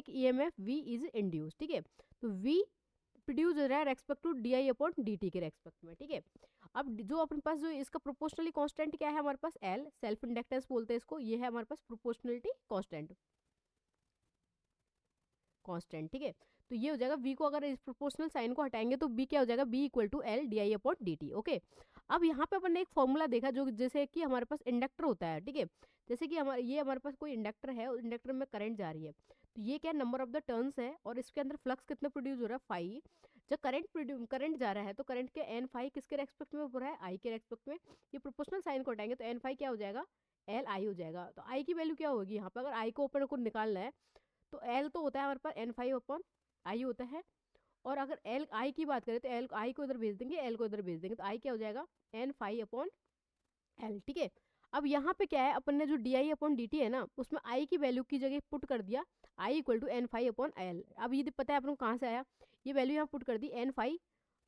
एक EMF we is induce, ठीक है। तो वी प्रोड्यूस हो रहा है respect to D I upon D T के रेस्पेक्ट में, ठीक है। अब जो अपने पास जो इसका प्रोपोर्शनली कांस्टेंट क्या है हमारे पास, एल, सेल्फ इंडक्टेंस बोलते हैं इसको, ये है हमारे पास प्रोपोर्शनलिटी कांस्टेंट, कांस्टेंट, ठीक है। तो ये हो जाएगा v को अगर इस प्रोपोर्शनल साइन को हटाएंगे तो b क्या हो जाएगा, b equal to L D I upon D T, okay. अब यहाँ पे अपन ने एक फॉर्मूला देखा जो जैसे कि हमारे पास इंडक्टर होता है, ठीक है। जैसे कि हमारे पास कोई इंडक्टर है और इंडक्टर में करंट जा रही है, तो ये क्या नंबर ऑफ द टर्न्स है और इसके अंदर फ्लक्स कितना प्रोड्यूस हो रहा है, फाई। जब करंट जा रहा है तो करंट के एन फाई किसके रेस्पेक्ट में हो रहा है, आई के रेस्पेक्ट में। ये प्रोपोर्शनल साइन को हटाएंगे तो एन फाई क्या हो जाएगा, एल आई हो जाएगा। तो आई की वैल्यू क्या होगी यहाँ पे, अगर आई को ओपन को निकालना है तो एल तो होता है हमारे पास एन फाइव अपॉन आई होता है, और अगर एल आई की बात करें तो एल आई को इधर भेज देंगे, एल को इधर भेज देंगे, तो आई क्या हो जाएगा, एन फाइव अपॉन एल, ठीक है। अब यहाँ पे क्या है, अपन ने जो D I upon D T है ना, उसमें आई की वैल्यू की जगह पुट कर दिया I equal to N five upon L. अब ये पता है अपन को कहाँ से आया, ये वैल्यू यहाँ पुट कर दी एन फाइव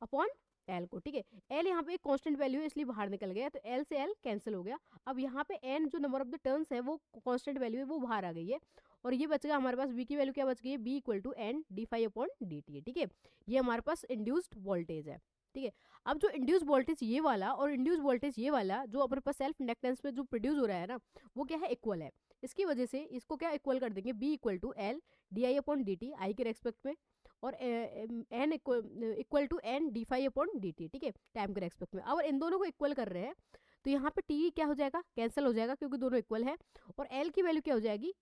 अपॉन एल को, ठीक है। एल यहाँ पे एक कांस्टेंट वैल्यू है इसलिए बाहर निकल गया, तो एल से एल कैंसिल हो गया। अब यहाँ पे एन जो नंबर ऑफ द टर्न्स है वो कांस्टेंट वैल्यू है वो बाहर आ गई है, और ये बच गया हमारे पास बी की वैल्यू क्या बच गई है, B equal to N D phi upon D T है, ठीक है। ये हमारे पास इंड्यूस्ड वोल्टेज है, ठीक है। अब जो इंड्यूस वोल्टेज ये वाला और इंड्यूस वोल्टेज ये वाला जो अपने पास सेल्फ इंडक्टेंस में जो प्रोड्यूस हो रहा है ना, वो क्या है, इक्वल है। इसकी वजह से इसको क्या इक्वल कर देंगे, B equal to L D I upon D T I के रेस्पेक्ट में, और N equal to N D phi upon D T, ठीक है, टाइम के रेस्पेक्ट में। अगर इन दोनों को इक्वल कर रहे हैं तो यहाँ पे टी क्या हो जाएगा, कैंसिल हो जाएगा क्योंकि दोनों इक्वल है, और एल की वैल्यू क्या हो जाएगी,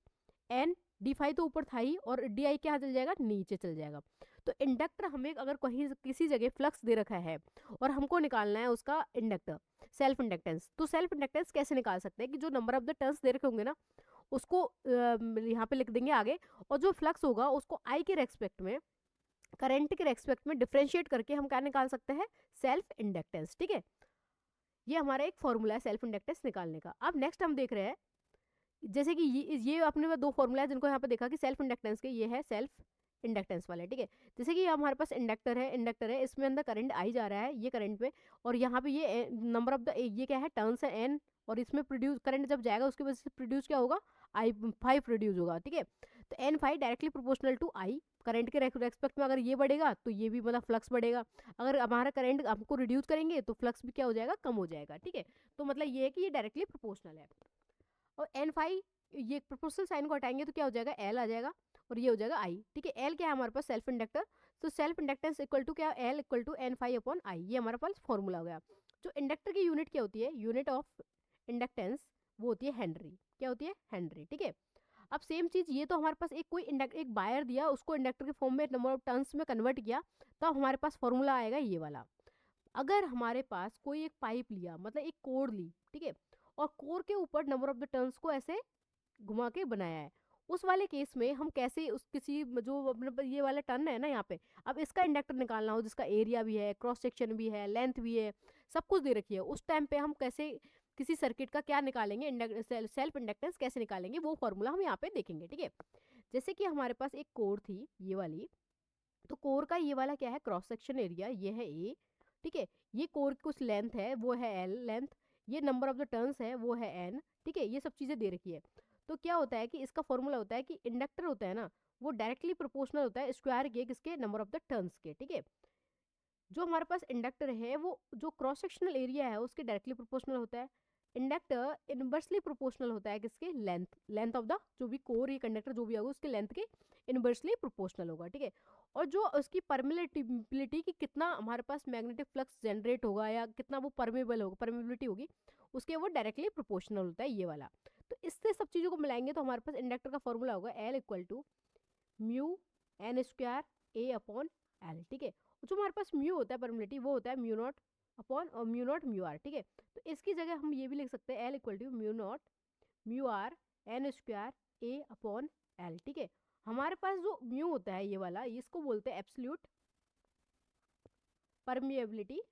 एन डी फाइव तो ऊपर था ही, और डी आई क्या चल जाएगा, नीचे चल जाएगा। तो इंडक्टर हमें अगर कहीं किसी जगह फ्लक्स दे रखा है और हमको निकालना है उसका इंडक्टर सेल्फ इंडक्टेंस, तो सेल्फ इंडक्टेंस कैसे निकाल सकते हैं कि जो नंबर ऑफ द टर्न्स दे रखे होंगे ना उसको यहाँ पे लिख देंगे आगे, और जो फ्लक्स होगा उसको आई के रेस्पेक्ट में, करंट के रेस्पेक्ट में डिफ्रेंशिएट करके हम क्या निकाल सकते हैं, सेल्फ इंडक्टेंस, ठीक है। ये हमारा एक फॉर्मूला है सेल्फ इंडक्टेंस निकालने का। अब नेक्स्ट हम देख रहे हैं, जैसे कि ये अपने दो फॉर्मूला है जिनको यहाँ पे देखा कि सेल्फ इंडक्टेंस के, ये है सेल्फ इंडक्टेंस वाले, ठीक है। जैसे कि हमारे पास इंडक्टर है इसमें अंदर करंट आई जा रहा है ये करंट पे, और यहाँ पे ये नंबर ऑफ द ये क्या है, टर्न्स है एन, और इसमें प्रोड्यूस करंट जब जाएगा उसकी वजह से प्रोड्यूस क्या होगा, आई फाइव प्रोड्यूस होगा, ठीक है। तो N phi directly proportional to I, current के रेस्पेक्ट में अगर ये बढ़ेगा तो ये भी मतलब फ्लक्स बढ़ेगा, अगर हमारा करंट हमको रिड्यूस करेंगे तो फ्लक्स भी क्या हो जाएगा, कम हो जाएगा, ठीक है। तो मतलब ये है कि ये डायरेक्टली प्रोपोर्शनल है। और एन फाइव ये प्रोपोर्शनल साइन को हटाएंगे तो क्या हो जाएगा, एल आ जाएगा, और ये हो जाएगा आई, ठीक है। एल क्या है हमारे पास, सेल्फ इंडक्टर, तो सेल्फ इंडक्टेंस इक्वल टू क्या, L equal to N five upon I, ये हमारे पास फॉर्मूला हो गया। जो इंडक्टर की यूनिट क्या होती है, यूनिट ऑफ इंडक्टेंस, वो होती है हेनरी, क्या होती है, हेनरी, ठीक है। अब सेम चीज ये तो हमारे पास एक वायर दिया उसको इंडक्टर के फॉर्म में नंबर ऑफ टर्न्स में कन्वर्ट किया, तब हमारे पास फॉर्मूला आएगा ये वाला। अगर हमारे पास कोई एक पाइप लिया, मतलब एक कोर ली, ठीक है, और कोर के ऊपर नंबर ऑफ द टर्न्स को ऐसे घुमा के बनाया है, उस वाले केस में हम कैसे उस किसी जो अपने ये वाला टर्न है ना यहाँ पे, अब इसका इंडक्टर निकालना हो जिसका एरिया भी है, क्रॉस सेक्शन भी है, लेंथ भी है, सब कुछ दे रखी है, उस टाइम पे हम कैसे किसी सर्किट का क्या निकालेंगे, सेल्फ इंडक्टेंस कैसे निकालेंगे, वो फॉर्मूला हम यहाँ पे देखेंगे, ठीक है। जैसे कि हमारे पास एक कोर थी ये वाली, तो कोर का ये वाला क्या है, क्रॉस सेक्शन एरिया, ये है ए, ठीक है। ये कोर की कुछ लेंथ है वो है एल लेंथ, ये नंबर ऑफ द टर्न्स है वो है एन, ठीक है। ये सब चीज़ें दे रखी है। तो क्या होता है कि इसका फॉर्मूला होता है कि इंडक्टर होता है ना, वो डायरेक्टली प्रोपोर्शनल होता है स्क्वायर के किसके, नंबर ऑफ द टर्न्स के, ठीक है। जो हमारे पास इंडक्टर है वो जो क्रॉस सेक्शनल एरिया है उसके डायरेक्टली प्रोपोर्शनल होता है। इंडक्टर इनवर्सली प्रोपोर्शनल होता है किसके, लेंथ ऑफ द जो भी कोर ये कंडक्टर जो भी होगा उसके लेंथ के इनवर्सली प्रोपोर्शनल होगा, ठीक है। और जो उसकी परमेबिलिटी की कितना हमारे पास मैग्नेटिक फ्लक्स जनरेट होगा या कितना वो परमेबल होगा, परमेबिलिटी होगी, उसके वो डायरेक्टली प्रोपोर्शनल होता है ये वाला। तो इससे सब चीज़ों को मिलाएंगे तो हमारे पास इंडक्टर का फॉर्मूला होगा L equal to mu N square A upon L, ठीक है। जो हमारे पास म्यू होता है परमेबिलिटी, वो होता है म्यू नॉट अपॉन और म्यू नॉट म्यू आर, ठीक है। तो इसकी जगह हम ये भी लिख सकते हैं L equal to mu naught mu R N square A upon L, ठीक है। हमारे पास जो म्यू होता है ये वाला, इसको बोलते हैं एब्सोल्यूट परमिएबिलिटी,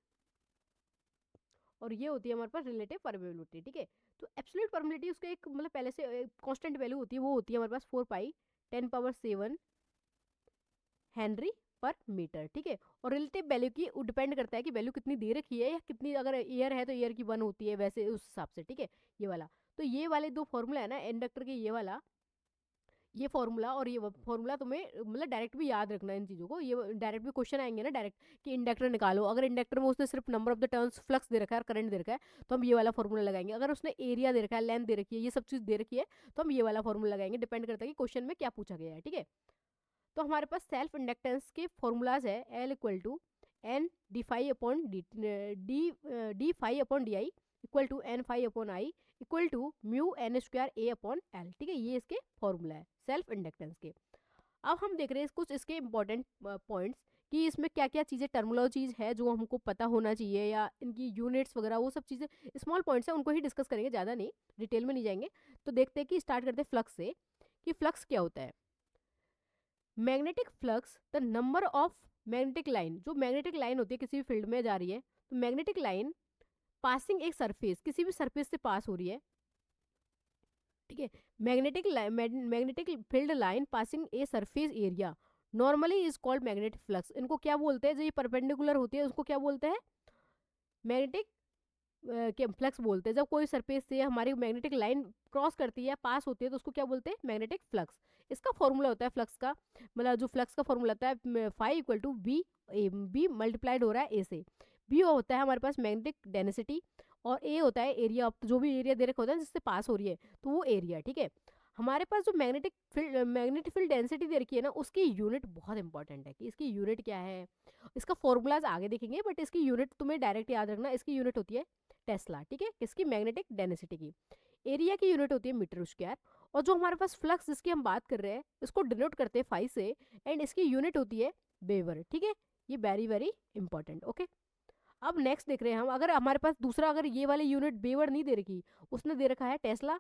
और ये होती है हमारे पास रिलेटिव परमेबिलिटी, ठीक है। तो एब्सोल्यूट परमेबिलिटी उसका एक मतलब पहले से कांस्टेंट वैल्यू होती है, वो होती है हमारे पास 4 पाई 10⁻7 हेनरी पर मीटर, ठीक है। और रिलेटिव वैल्यू की डिपेंड करता है कि वैल्यू कितनी दे रखी है, या कितनी अगर ईयर है तो ईयर की 1 होती है, वैसे उस हिसाब से, ठीक है। ये वाला, तो ये वाले दो फॉर्मूला है ना इंडक्टर के, ये वाला ये फॉर्मूला और ये फॉर्मूला तुम्हें मतलब डायरेक्ट भी याद रखना है इन चीज़ों को, ये डायरेक्ट भी क्वेश्चन आएंगे ना डायरेक्ट कि इंडक्टर निकालो। अगर इंडक्टर में उसने सिर्फ number of the turns flux दे रखा है और करंट दे रखा है तो हम ये वाला फॉर्मूला लगाएंगे। अगर उसने एरिया दे रखा है, लेंथ दे रखी है, ये सब चीज़ दे रखी है तो हम ये वाला फॉर्मूला लगाएंगे। डिपेंड करता है कि क्वेश्चन में क्या पूछा गया है, ठीक है। तो हमारे पास सेल्फ इंडक्टेंस के फॉर्मूलाज है L equal to N D phi upon D phi upon D I equal to N phi upon I equal to mu N square A upon L, ठीक है। ये इसके फॉर्मूला है सेल्फ इंडक्टेंस के। अब हम देख रहे हैं कुछ इसके इंपॉर्टेंट पॉइंट्स कि इसमें क्या क्या चीज़ें टर्मिनोलॉजीज है जो हमको पता होना चाहिए, या इनकी यूनिट्स वगैरह वो सब चीज़ें स्मॉल पॉइंट्स हैं, उनको ही डिस्कस करेंगे, ज़्यादा नहीं, डिटेल में नहीं जाएंगे। तो देखते हैं कि स्टार्ट करते हैं फ्लक्स से कि फ्लक्स क्या होता है। Magnetic flux the number of magnetic line, जो मैग्नेटिक लाइन होती है किसी भी फील्ड में जा रही है, तो मैग्नेटिक लाइन पासिंग एक सरफेस, किसी भी सरफेस से पास हो रही है, ठीक है। Magnetic field line passing a surface area normally is called magnetic flux. इनको क्या बोलते हैं, जो ये परपेंडिकुलर होती है उसको क्या बोलते हैं, मैग्नेटिक के फ्लक्स बोलते हैं। जब कोई सरफेस से हमारी मैग्नेटिक लाइन क्रॉस करती है, पास होती है, तो उसको क्या बोलते हैं, मैग्नेटिक फ्लक्स। इसका फॉर्मूला होता है फ्लक्स का, मतलब जो फ्लक्स का फॉर्मूला होता है phi equal to B, B multiplied हो रहा है ए से। बी होता है हमारे पास मैग्नेटिक डेंसिटी और ए होता है एरिया ऑफ, जो भी एरिया दे रखा होता है जिससे पास हो रही है तो वो एरिया, ठीक है। हमारे पास जो मैग्नेटिक फील्ड डेंसिटी दे रखी है ना, उसकी यूनिट बहुत इंपॉर्टेंट है कि इसकी यूनिट क्या है। इसका फॉर्मूलाज आगे देखेंगे, बट इसकी यूनिट तुम्हें डायरेक्ट याद रखना। इसकी यूनिट होती है टेस्ला, ठीक है, किसकी, मैग्नेटिक डेंसिटी की। एरिया की यूनिट होती है मीटर स्क्वायर। और जो हमारे पास फ्लक्स जिसकी हम बात कर रहे हैं इसको डिनोट करते हैं फाई से, एंड इसकी यूनिट होती है वेबर, ठीक है। ये वेरी वेरी इंपॉर्टेंट, ओके। अब नेक्स्ट देख रहे हैं हम, अगर हमारे पास दूसरा, अगर ये वाली यूनिट वेबर नहीं दे रखी, उसने दे रखा है टेस्ला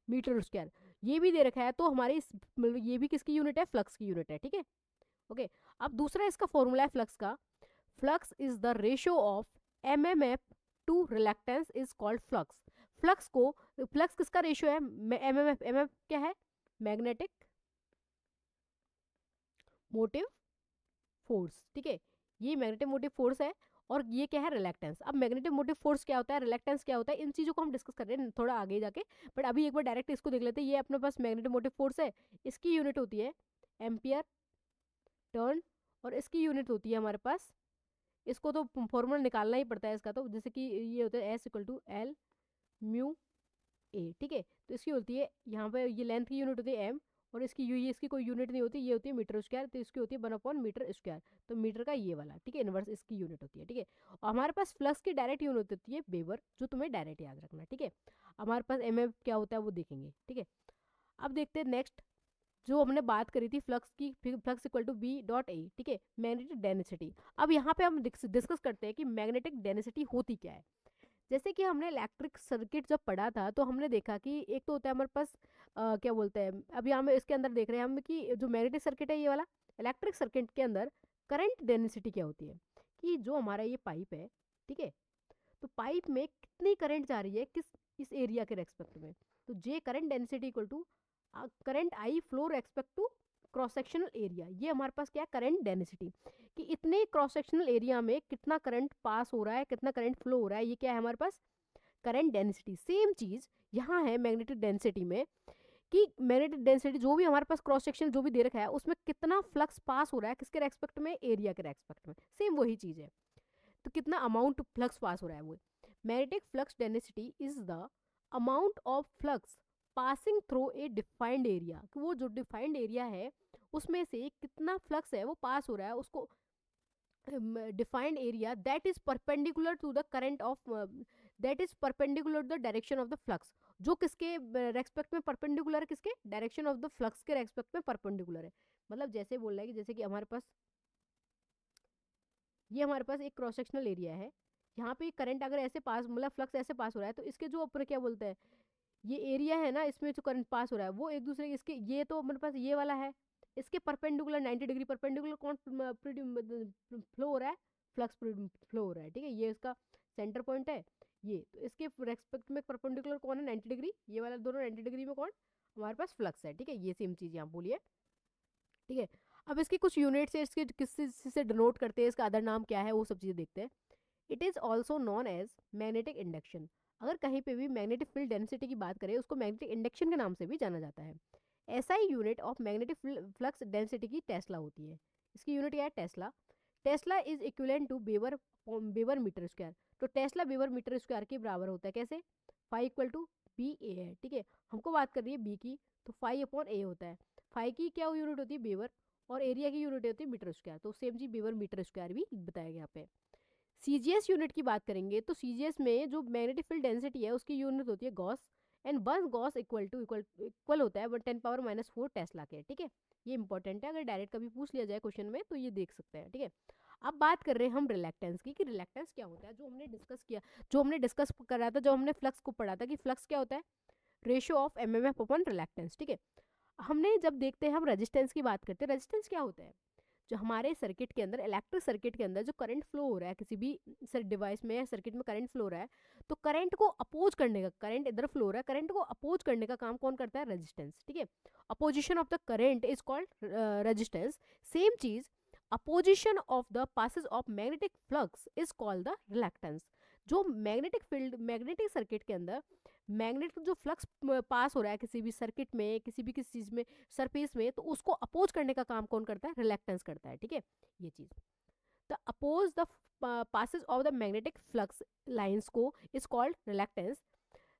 मीटर स्क्वायर, ये भी दे रखा है, तो हमारी ये भी किसकी यूनिट है, फ्लक्स की यूनिट है, ठीक है, ओके। अब दूसरा इसका फॉर्मूला है फ्लक्स का, flux is the ratio of MMF to reluctance is called flux. Flux को, फ्लक्स किसका रेशियो है, एमएमएफ, एमएफ क्या है, मैग्नेटिक मोटिव फोर्स, ठीक है। ये मैग्नेटिक मोटिव फोर्स है और ये क्या है, रिलक्टेंस। अब मैग्नेटिक मोटिव फोर्स क्या होता है, रिलक्टेंस क्या होता है, इन चीज़ों को हम डिस्कस कर रहे हैं थोड़ा आगे जाके, बट अभी एक बार डायरेक्ट इसको देख लेते हैं। ये अपने पास मैग्नेटिक मोटिव फोर्स है, इसकी यूनिट होती है एम्पियर टर्न, और इसकी यूनिट होती है हमारे पास, इसको तो फॉर्मूला निकालना ही पड़ता है इसका, तो जैसे कि ये होता है S equal to L mu A, ठीक है। तो इसकी होती है यहाँ पे, ये लेंथ की यूनिट होती है एम, और इसकी यू, ये इसकी कोई यूनिट नहीं होती, ये होती है मीटर स्क्वायर, तो इसकी होती है 1/मीटर स्क्वायर, तो मीटर का ये वाला, ठीक है, इनवर्स इसकी यूनिट होती है, ठीक है। और हमारे पास फ्लक्स की डायरेक्ट यूनिट होती है वेबर, जो तुम्हें डायरेक्ट याद रखना, ठीक है। हमारे पास एम क्या होता है वो देखेंगे, ठीक है। अब देखते हैं नेक्स्ट, जो हमने बात करी थी फ्लक्स की, flux equal to B dot A, ठीक है, मैग्नेटिक डेंसिटी। अब यहाँ पे हम डिस्कस करते हैं कि मैग्नेटिक डेंसिटी होती क्या है। जैसे कि हमने इलेक्ट्रिक सर्किट जब पढ़ा था तो हमने देखा कि एक तो होता है हमारे पास क्या बोलते हैं, अभी हम इसके अंदर देख रहे हैं हम कि जो मैग्नेटिक सर्किट है ये वाला, इलेक्ट्रिक सर्किट के अंदर करंट डेंसिटी क्या होती है, कि जो हमारा ये पाइप है, ठीक है, तो पाइप में कितनी करंट जा रही है किस इस एरिया के रेस्पेक्ट में, तो J current density equal to current I flow respect to cross sectional area. ये हमारे पास क्या है, करंट डेंसिटी, कि इतने क्रॉस सेक्शनल एरिया में कितना करंट पास हो रहा है, कितना करंट फ्लो हो रहा है, ये क्या है हमारे पास, करंट डेंसिटी। सेम चीज यहाँ है मैग्नेटिक डेंसिटी में, कि मैग्नेटिक डेंसिटी जो भी हमारे पास क्रॉस सेक्शन जो भी दे रखा है उसमें कितना फ्लक्स पास हो रहा है, किसके रेस्पेक्ट में, एरिया के रेस्पेक्ट में, सेम वही चीज है। तो कितना अमाउंट फ्लक्स पास हो रहा है वो, magnetic flux density is the amount of flux passing through a defined area, कि वो जो डिफाइंड एरिया है उसमें से कितना फ्लक्स है वो पास हो रहा है, उसको defined area that is perpendicular to the current of, that is perpendicular the direction of the flux, जो किसके रेस्पेक्ट में परपेंडिकुलर है, किसके, डायरेक्शन ऑफ द फ्लक्स के रेस्पेक्ट में परपेंडिकुलर है। मतलब जैसे बोल रहा है कि जैसे कि हमारे पास ये हमारे पास एक क्रॉस सेक्शनल एरिया है, यहाँ पे करंट अगर ऐसे पास, मतलब फ्लक्स ऐसे पास हो रहा है, तो इसके जो ऊपर क्या बोलते हैं, ये एरिया है ना, इसमें जो करंट पास हो रहा है वो एक दूसरे के, इसके ये तो हमारे पास ये वाला है, इसके परपेंडिकुलर 90 डिग्री परपेंडिकुलर कौन फ्लो हो रहा है, फ्लक्स फ्लो हो रहा है, ठीक है। ये इसका सेंटर पॉइंट है, ये तो इसके रेस्पेक्ट में परपेंडिकुलर कौन है, 90 डिग्री, ये वाला दोनों 90 डिग्री में कौन, हमारे पास फ्लक्स है, ठीक है। ये सेम चीज़ यहाँ बोलिए, ठीक है। अब इसकी कुछ यूनिट्स है, इसके किस से डिनोट करते हैं, इसका अदर नाम क्या है, वो सब चीज़ें देखते हैं। It is also known as magnetic induction. अगर कहीं पे भी मैग्नेटिक फील्ड डेंसिटी की बात करें उसको मैग्नेटिक इंडक्शन के नाम से भी जाना जाता है। SI unit of magnetic flux density की टेस्ला होती है। इसकी यूनिट क्या है? Tesla. Tesla is equivalent to weber weber metre square. तो टेस्ला बेवर मीटर स्क्वायर के बराबर होता है। कैसे? Phi equal to B A है, ठीक है। हमको बात कर रही है बी की, तो फाई अपॉन ए होता है। फाई की क्या यूनिट होती है? बेवर। और एरिया की यूनिट होती है मीटर स्क्वायर, तो सेम जी बेवर मीटर स्क्वायर भी बताया गया यहाँ पे। सीजीएस यूनिट की बात करेंगे तो सीजीएस में जो मैग्नेटिक फील्ड डेंसिटी है उसकी यूनिट होती है गॉस, एंड 1 गॉस इक्वल होता है 10⁻⁴ टेस्ला के, ठीक है। ये इंपॉर्टेंट है, अगर डायरेक्ट कभी पूछ लिया जाए क्वेश्चन में तो ये देख सकते हैं, ठीक है। अब बात कर रहे हैं हम रिलेक्टेंस की, कि रिलेक्टेंस क्या होता है। जो हमने डिस्कस करा था, जब हमने फ्लक्स को पढ़ा था कि फ्लक्स क्या होता है? Ratio of MMF upon reluctance, ठीक है। हमने जब देखते हैं हम रेजिस्टेंस की बात करते हैं, रेजिस्टेंस क्या होता है? जो हमारे सर्किट के अंदर, इलेक्ट्रिक सर्किट के अंदर जो करंट फ्लो हो रहा है, किसी भी डिवाइस में या सर्किट में करंट फ्लो हो रहा है, तो करंट को अपोज करने का, करंट इधर फ्लो हो रहा है, करंट को अपोज करने का काम कौन करता है? रेजिस्टेंस, ठीक है। Opposition of the current is called resistance. Same चीज, opposition of the passage of magnetic flux is called the reluctance. जो मैग्नेटिक फील्ड, मैग्नेटिक सर्किट के अंदर मैग्नेटिक जो फ्लक्स पास हो रहा है किसी भी सर्किट में, किसी चीज में, सरफेस में, तो उसको अपोज करने का काम कौन करता है? रिलेक्टेंस करता है, ठीक है। ये चीज, the oppose the passage of the magnetic flux lines को इज कॉल्ड रिलेक्टेंस।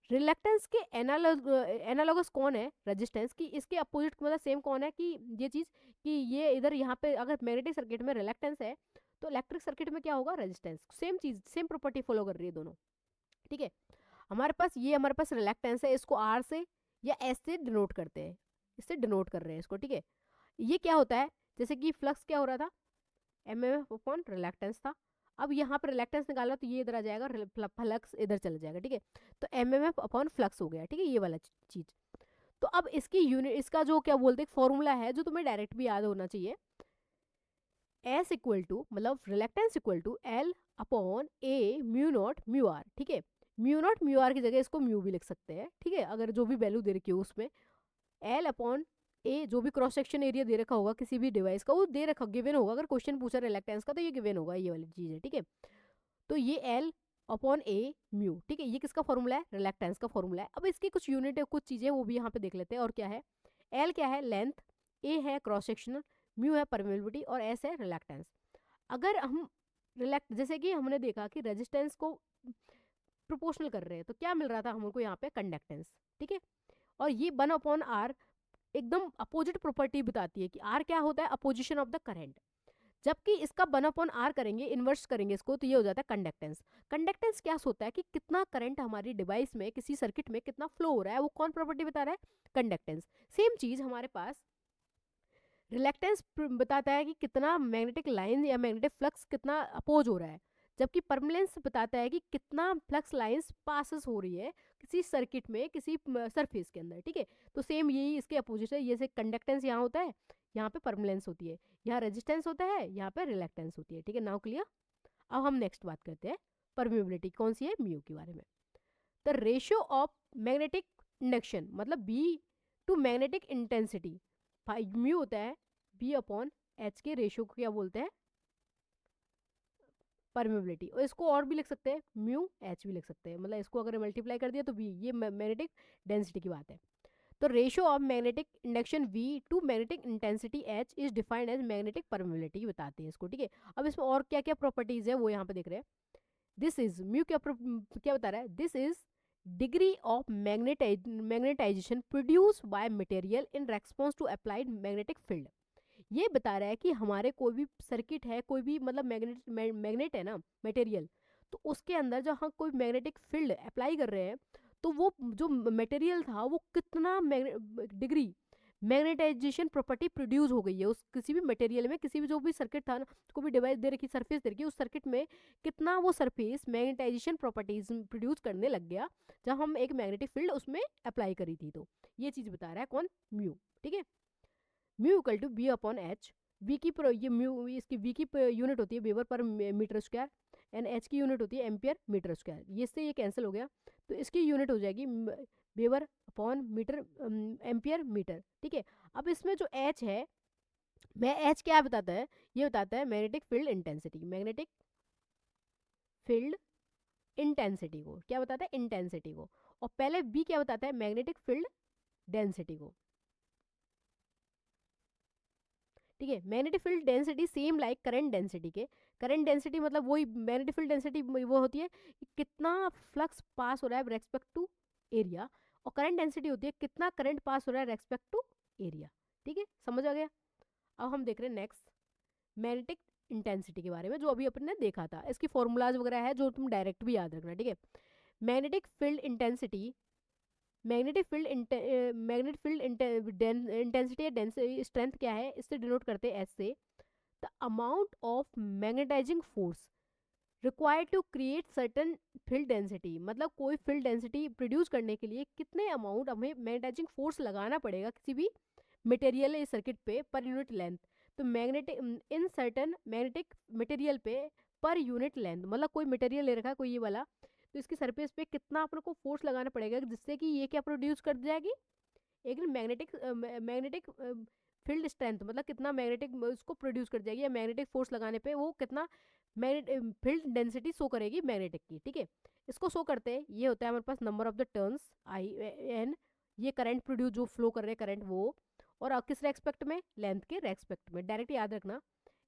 रिलेक्टेंस के एनालॉगस कौन है? रेजिस्टेंस की। इसके अपोजिट मतलब सेम कौन है? कि ये चीज, कि ये इधर यहाँ पे अगर मैग्नेटिक सर्किट में रिलेक्टेंस है तो इलेक्ट्रिक सर्किट में क्या होगा? रेजिस्टेंस। सेम चीज, सेम प्रॉपर्टी फॉलो कर रही है दोनों, ठीक है। हमारे पास रिलेक्टेंस है, इसको आर से या एस से डिनोट करते हैं, इससे डिनोट कर रहे हैं इसको, ठीक है। ये क्या होता है? जैसे कि फ्लक्स क्या हो रहा था? एमएमएफ अपॉन रिलेक्टेंस था। अब यहाँ पर रिलेक्टेंस निकाला तो ये इधर आ जाएगा, फ्लक्स इधर चला जाएगा, ठीक है। तो एमएमएफ अपॉन फ्लक्स हो गया, ठीक है, ये वाला चीज। तो अब इसकी यूनिट, इसका जो क्या बोलते हैं फॉर्मूला है, जो तुम्हें डायरेक्ट भी याद होना चाहिए, एस इक्वल टू, मतलब reluctance equal to L upon A mu naught mu R, ठीक है। म्यू नॉट म्यू आर की जगह इसको म्यू भी लिख सकते हैं, ठीक है, अगर जो भी वैल्यू दे रखी हो उसमें। एल अपॉन ए, जो भी क्रॉस सेक्शन एरिया दे रखा होगा किसी भी डिवाइस का, वो दे रखा, गिवन होगा। अगर क्वेश्चन पूछा रिलेक्टेंस का तो ये गिवन होगा, ये वाली चीज है, ठीक है। तो ये एल अपॉन ए म्यू, ठीक है, ये किसका फॉर्मूला है? रिलेक्टेंस का फॉर्मूला है। अब इसकी कुछ यूनिट है, कुछ चीजें वो भी यहाँ पे देख लेते हैं। और क्या है? एल क्या है? लेंथ, ए है क्रॉस सेक्शनल, म्यू है परमेबिलिटी, और एस है रिलेक्टेंस। अगर हम जैसे कि हमने देखा कि रेजिस्टेंस को प्रोपोर्शनल कर रहे हैं तो क्या मिल रहा था हमको यहाँ पे? कंडक्टेंस, ठीक है। और ये 1/R एकदम अपोजिट प्रॉपर्टी बताती है कि R क्या होता है? Opposition of the current. जबकि इसका 1/R करेंगे, इन्वर्स करेंगे इसको, तो ये हो जाता है कंडक्टेंस। कंडक्टेंस क्या होता है? कि कितना करंट हमारी डिवाइस में, किसी सर्किट में कितना फ्लो हो रहा है, वो कौन प्रॉपर्टी बता रहा है? कंडक्टेंस। सेम चीज हमारे पास रिलेक्टेंस बताता है कि कितना मैग्नेटिक लाइन या मैग्नेटिक फ्लक्स कितना अपोज हो रहा है, जबकि परमेलेंस बताता है कि कितना फ्लक्स लाइंस पासेस हो रही है किसी सर्किट में, किसी सरफेस के अंदर, ठीक है। तो सेम यही इसके अपोजिट है। जैसे कंडक्टेंस यहाँ होता है, यहाँ पे परमेलेंस होती है, यहाँ रेजिस्टेंस होता है, यहाँ पे रिलेक्टेंस होती है, ठीक है। Now clear. अब हम नेक्स्ट बात करते हैं परमेबिलिटी, कौन सी है? म्यू के बारे में। The ratio of magnetic induction, मतलब B to magnetic intensity, mu होता है बी अपॉन एच के रेशियो को क्या बोलते हैं? परमेबिलिटी। और इसको और भी लिख सकते हैं, म्यू एच भी लिख सकते हैं, मतलब इसको अगर मल्टीप्लाई कर दिया तो बी, ये मैग्नेटिक डेंसिटी की बात है। तो ratio of magnetic induction V to magnetic intensity H is defined as magnetic permeability बताते हैं इसको, ठीक है। अब इसमें और क्या क्या प्रॉपर्टीज है वो यहाँ पे देख रहे हैं। दिस इज म्यू क्या बता रहा है? This is degree of magnetization produce by material in response to applied magnetic field. ये बता रहा है कि हमारे कोई भी सर्किट है, कोई भी मतलब मैग्नेट है ना, मटेरियल, तो उसके अंदर जब हम कोई मैग्नेटिक फील्ड अप्लाई कर रहे हैं तो वो जो मटेरियल था वो कितना डिग्री मैग्नेटाइजेशन प्रॉपर्टी प्रोड्यूस हो गई है उस किसी भी मटेरियल में, किसी भी जो भी सर्किट था ना, कोई भी डिवाइस दे रखी, सरफेस दे रखी, उस सर्किट में कितना वो सरफेस मैग्नेटाइजेशन प्रॉपर्टीज प्रोड्यूस करने लग गया जब हम एक मैग्नेटिक फील्ड उसमें अप्लाई करी थी। तो ये चीज बता रहा है कौन? म्यू, ठीक है। Mu equal to B upon H. V की ये म्यू, इसकी वी की यूनिट होती है वेबर पर मीटर स्क्वायर, एंड एच की यूनिट होती है एम्पियर मीटर स्क्वायर। ये इससे ये कैंसिल हो गया, तो इसकी यूनिट हो जाएगी weber upon metre ampere metre, ठीक है। अब इसमें जो एच है, मैं एच क्या बताता है? ये बताता है magnetic field intensity, magnetic field intensity को, क्या बताता है, इंटेंसिटी को। और पहले बी क्या बताता है, मैग्नेटिक फील्ड डेंसिटी को, ठीक है। Magnetic field density same like current density के, करंट डेंसिटी मतलब वही मैग्नेटिक फील्ड डेंसिटी वो होती है कि कितना फ्लक्स पास हो रहा है रेस्पेक्ट टू एरिया, और करंट डेंसिटी होती है कितना करंट पास हो रहा है रेस्पेक्ट टू एरिया, ठीक है, समझ आ गया। अब हम देख रहे हैं नेक्स्ट मैग्नेटिक इंटेंसिटी के बारे में, जो अभी अपन ने देखा था। इसकी फॉर्मूलाज वगैरह है जो तुम डायरेक्ट भी याद रखना, ठीक है। Magnetic field intensity, magnetic field intensity या स्ट्रेंथ क्या है, इससे डिनोट करते हैं एस से, the amount of magnetising force required to create certain field density, मतलब कोई फील्ड डेंसिटी प्रोड्यूस करने के लिए कितने अमाउंट हमें मैग्नेटाइजिंग फोर्स लगाना पड़ेगा किसी भी मटेरियल या सर्किट पे पर यूनिट लेंथ। तो magnetic in certain magnetic material पे पर यूनिट लेंथ, मतलब कोई मटेरियल ले रखा है कोई ये वाला, तो इसकी सरफेस पे कितना अपन को फोर्स लगाना पड़ेगा जिससे कि ये क्या प्रोड्यूस कर जाएगी, एक मैग्नेटिक फील्ड स्ट्रेंथ, मतलब कितना मैग्नेटिक उसको प्रोड्यूस कर जाएगी, या मैग्नेटिक फोर्स लगाने पे वो कितना मैग्नेटिक फील्ड डेंसिटी शो करेगी मैग्नेटिक की, ठीक है। इसको शो करते हैं, ये होता है हमारे पास number of the turns I N, ये करंट प्रोड्यूस जो फ्लो कर रहे हैं करंट वो, और किस रेस्पेक्ट में, लेंथ के रेस्पेक्ट में, डायरेक्ट याद रखना।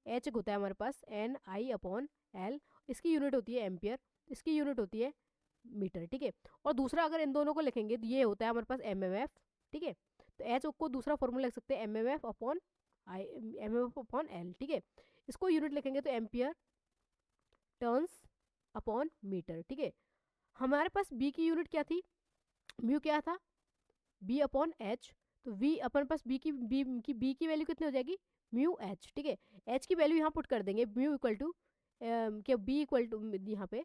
एच होता है हमारे पास एन आई अपॉन एल, इसकी यूनिट होती है एम्पियर, इसकी यूनिट होती है मीटर, ठीक है। और दूसरा अगर इन दोनों को लिखेंगे तो ये होता है हमारे पास एम एम एफ, ठीक है। तो एच को दूसरा फॉर्मूला लिख सकते हैं M M F upon L, ठीक है। इसको यूनिट लिखेंगे तो एम्पियर टर्न्स अपॉन मीटर, ठीक है। हमारे पास बी की यूनिट क्या थी, म्यू क्या था, बी अपॉन एच, तो वी अपन पास बी की वैल्यू कितनी हो जाएगी, म्यू एच, ठीक है। एच की वैल्यू यहाँ पुट कर देंगे, म्यू इक्वल टू क्या, बी इक्वल टू यहाँ पे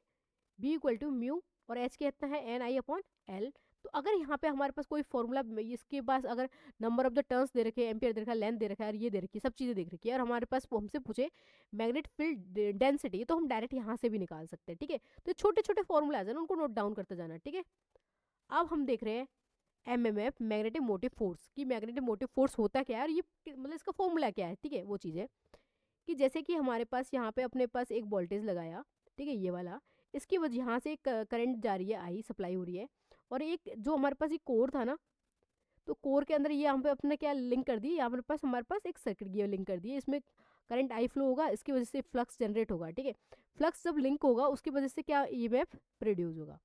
बी इक्वल टू म्यू, और एच कितना है एन आई अपॉन एल। तो अगर यहाँ पे हमारे पास कोई फॉर्मूला, इसके पास अगर नंबर ऑफ द टर्न्स दे रखे हैं, एम्पियर दे रखा है, लेंथ दे रखा है, और ये दे रखी है, सब चीज़ें देख रखी है, और हमारे पास हमसे पूछे मैग्नेट फील्ड डेंसिटी, तो हम डायरेक्ट यहाँ से भी निकाल सकते हैं, ठीक है। तो छोटे छोटे फॉर्मूलाज है ना, उनको नोट डाउन करते जाना, ठीक है। अब हम देख रहे हैं एमएमएफ मैग्नेटिक मोटिव फोर्स की, मैग्नेटिक मोटिव फोर्स होता क्या है और ये मतलब इसका फॉर्मूला क्या है, ठीक है। वो चीज़ है कि जैसे कि हमारे पास यहाँ पे अपने पास एक वोल्टेज लगाया, ठीक है, ये वाला, इसकी वजह यहाँ से एक करंट जा रही है, आई सप्लाई हो रही है, और एक जो हमारे पास एक कोर था ना, तो कोर के अंदर ये यहाँ पे अपने क्या लिंक कर दी, यहाँ पर पास हमारे पास एक सर्किट ये लिंक कर दी है, इसमें करंट आई फ्लो होगा, इसकी वजह से फ्लक्स जनरेट होगा, ठीक है। फ्लक्स जब लिंक होगा उसकी वजह से क्या ईएमएफ प्रोड्यूस होगा।